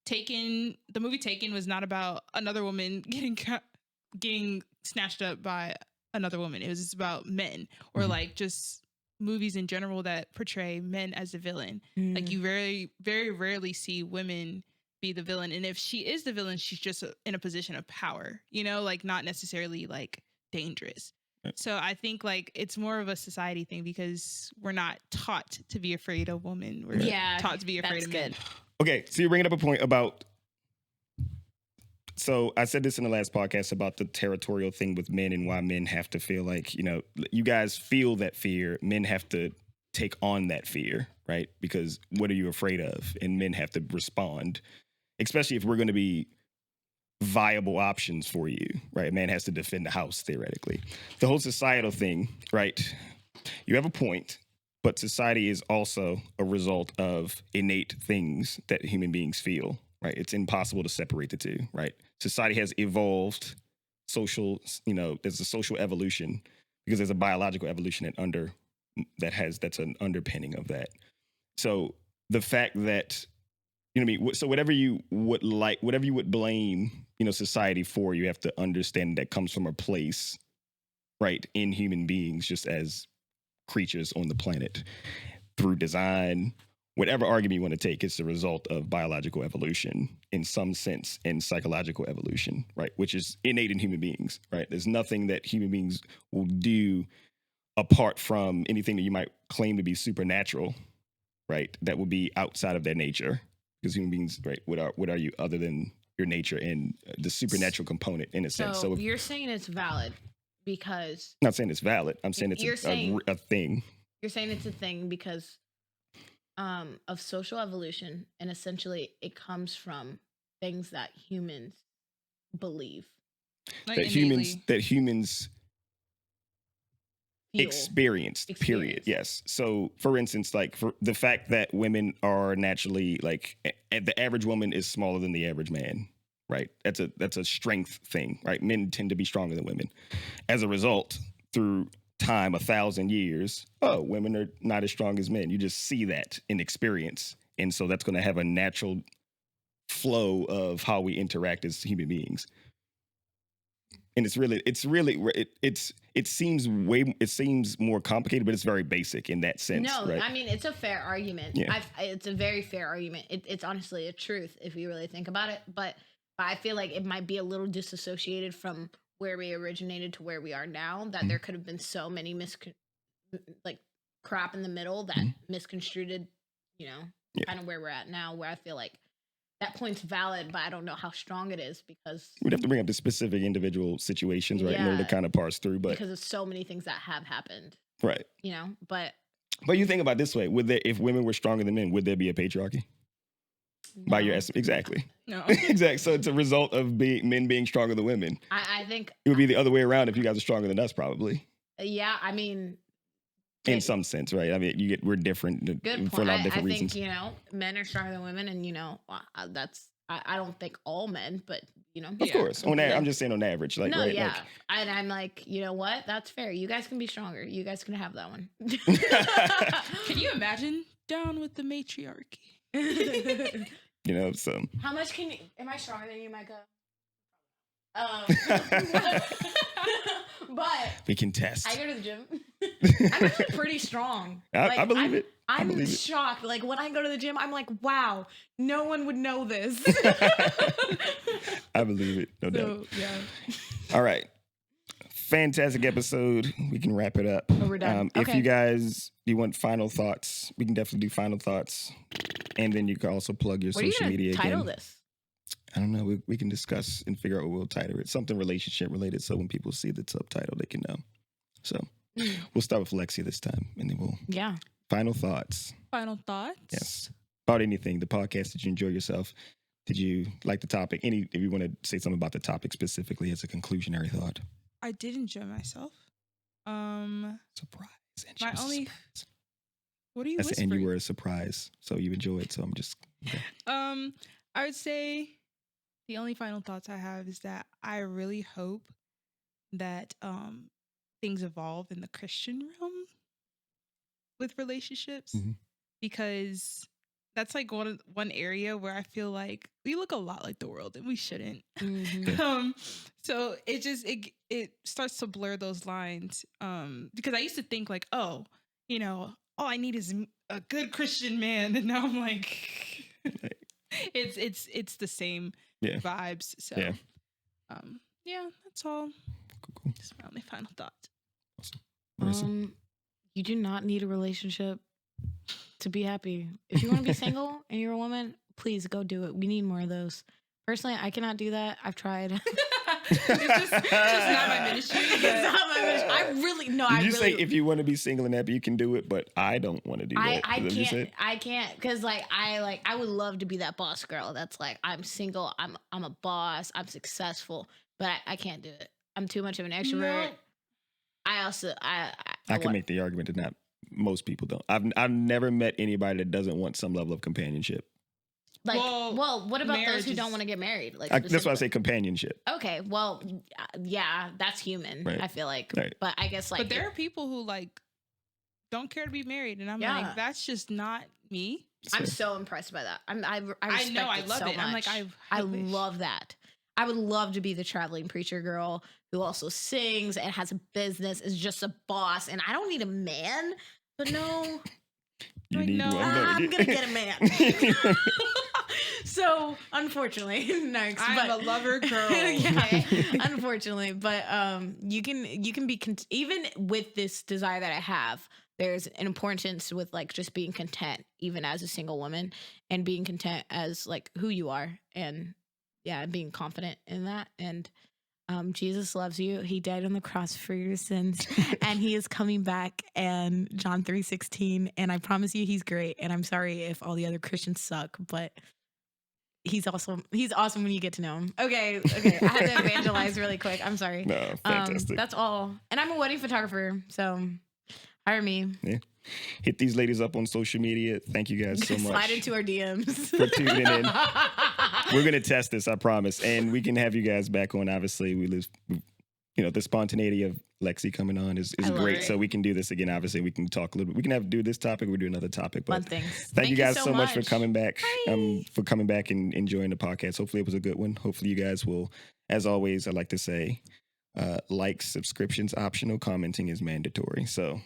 the movie Taken was not about another woman getting snatched up by another woman. It was just about men, or like just movies in general that portray men as the villain. Like you very, very rarely see women be the villain, and if she is the villain, she's just in a position of power, like not necessarily like dangerous. So I think like it's more of a society thing because we're not taught to be afraid of women. We're taught to be afraid of men. Okay, so you're bringing up a point about. So I said this in the last podcast about the territorial thing with men and why men have to feel like, you guys feel that fear. Men have to take on that fear, right? Because what are you afraid of? And men have to respond, especially if we're going to be viable options for you, right? A man has to defend the house, theoretically. The whole societal thing, right? You have a point, but society is also a result of innate things that human beings feel. Right, it's impossible to separate the two. Right, society has evolved social, there's a social evolution because there's a biological evolution that's an underpinning of that. So the fact that, you know what I mean? So whatever you would blame, society for, you have to understand that comes from a place, right, in human beings, just as creatures on the planet through design. Whatever argument you want to take, it's the result of biological evolution in some sense, and psychological evolution, right? Which is innate in human beings, right? There's nothing that human beings will do apart from anything that you might claim to be supernatural, right? That would be outside of their nature, because human beings, right? What are you other than your nature and the supernatural component in a sense? So you're saying it's valid because I'm not saying it's valid. I'm saying it's a thing. You're saying it's a thing because of social evolution, and essentially it comes from things that humans believe, that humans experienced, period. Yes. So for instance, like for the fact that women are naturally, like, the average woman is smaller than the average man, right? That's a strength thing, right? Men tend to be stronger than women. As a result, through time, 1,000 years, women are not as strong as men. You just see that in experience. And so that's going to have a natural flow of how we interact as human beings. And it seems more complicated, but it's very basic in that sense. No, right? I mean, it's a fair argument. Yeah. It's a very fair argument. It's honestly a truth if you really think about it. But I feel like it might be a little disassociated from where we originated to where we are now, that there could have been so many crap in the middle that misconstrued, kind of where we're at now, where I feel like that point's valid, but I don't know how strong it is because we'd have to bring up the specific individual situations, right, in order to kind of parse through. But because of so many things that have happened, right? But you think about it this way: if women were stronger than men, would there be a patriarchy? No. By your estimate, exactly. No, exactly. So it's a result of men being stronger than women. I think it would be the other way around if you guys are stronger than us, probably. Yeah, I mean, in some sense, right? I mean, we're different for a lot of different reasons. I think men are stronger than women, and that's I don't think all men, but of course, I'm just saying on average, like, no, right? Yeah, like, and I'm like, you know what? That's fair. You guys can be stronger. You guys can have that one. Can you imagine down with the matriarchy? So how much am I stronger than you, Micah? But we can test. I go to the gym. I'm actually pretty strong. I believe it. I'm shocked. Like when I go to the gym, I'm like, wow, no one would know this. I believe it. No doubt. Yeah. All right. Fantastic episode. We can wrap it up. We're done. If you guys, want final thoughts, we can definitely do final thoughts. And then you can also plug your social media again. Title this? I don't know. We can discuss and figure out what we'll title it. Something relationship related, so when people see the subtitle, they can know. So we'll start with Lexy this time, and then we'll final thoughts. Final thoughts. Yes, about anything. The podcast. Did you enjoy yourself? Did you like the topic? If you want to say something about the topic specifically as a conclusionary thought. I did enjoy myself. Surprise. Surprise. What are you That's whispering? And you were a surprise, so you enjoyed. So I'm just. Okay. I would say the only final thoughts I have is that I really hope that things evolve in the Christian realm with relationships, because that's like one area where I feel like we look a lot like the world and we shouldn't. So it starts to blur those lines, because I used to think like, all I need is a good Christian man, and now I'm like it's the same vibes. So that's all. Cool. That's my only final thought. Awesome. You do not need a relationship to be happy. If you want to be single and you're a woman, please go do it. We need more of those. Personally, I cannot do that. I've tried. It's just not my ministry. It's not my ministry. I really no. Did you say if you want to be single and happy, you can do it? But I don't want to do that. I can't because I would love to be that boss girl. That's like, I'm single. I'm a boss. I'm successful, but I can't do it. I'm too much of an extrovert. No. I can make the argument that not most people don't. I've never met anybody that doesn't want some level of companionship. Like, well, what about those marriage who don't is- want to get married? Like, That's why I specifically? say companionship. Okay, well, yeah, that's human. Right. I feel like, Right. but I guess like, But there are people who like don't care to be married, and I'm Yeah. like, that's just not me. I'm so impressed by that. I respect know, I it love so it. much. I'm like, I wish. love that. I would love to be the traveling preacher girl who also sings and has a business, is just a boss, and I don't need a man. But no, You Like, need no, one. I'm gonna get a man. So unfortunately, next. I'm but, a lover girl. Yeah, Okay? unfortunately, but you can be even with this desire that I have. There's an importance with like just being content, even as a single woman, and being content as like who you are, and yeah, being confident in that. And Jesus loves you. He died on the cross for your sins, and he is coming back. And John 3:16. And I promise you, he's great. And I'm sorry if all the other Christians suck, but he's awesome. He's awesome when you get to know him. Okay. I had to evangelize really quick. I'm sorry. No, fantastic. That's all. And I'm a wedding photographer, so hire me. Yeah. Hit these ladies up on social media. Thank you guys so much Slide into our DMs for tuning in. We're gonna test this, I promise, and we can have you guys back on. Obviously, we live, the spontaneity of Lexy coming on is I love great. it. So we can do this again. Obviously, we can talk a little bit. We can do this topic. We do another topic. But Fun things. thank you guys so much for much. coming back. Bye. For coming back and enjoying the podcast. Hopefully, it was a good one. Hopefully, you guys will. As always, I like to say, likes, subscriptions optional, commenting is mandatory. So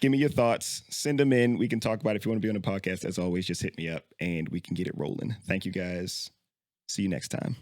give me your thoughts. Send them in. We can talk about it. If you want to be on the podcast, as always, just hit me up and we can get it rolling. Thank you guys. See you next time.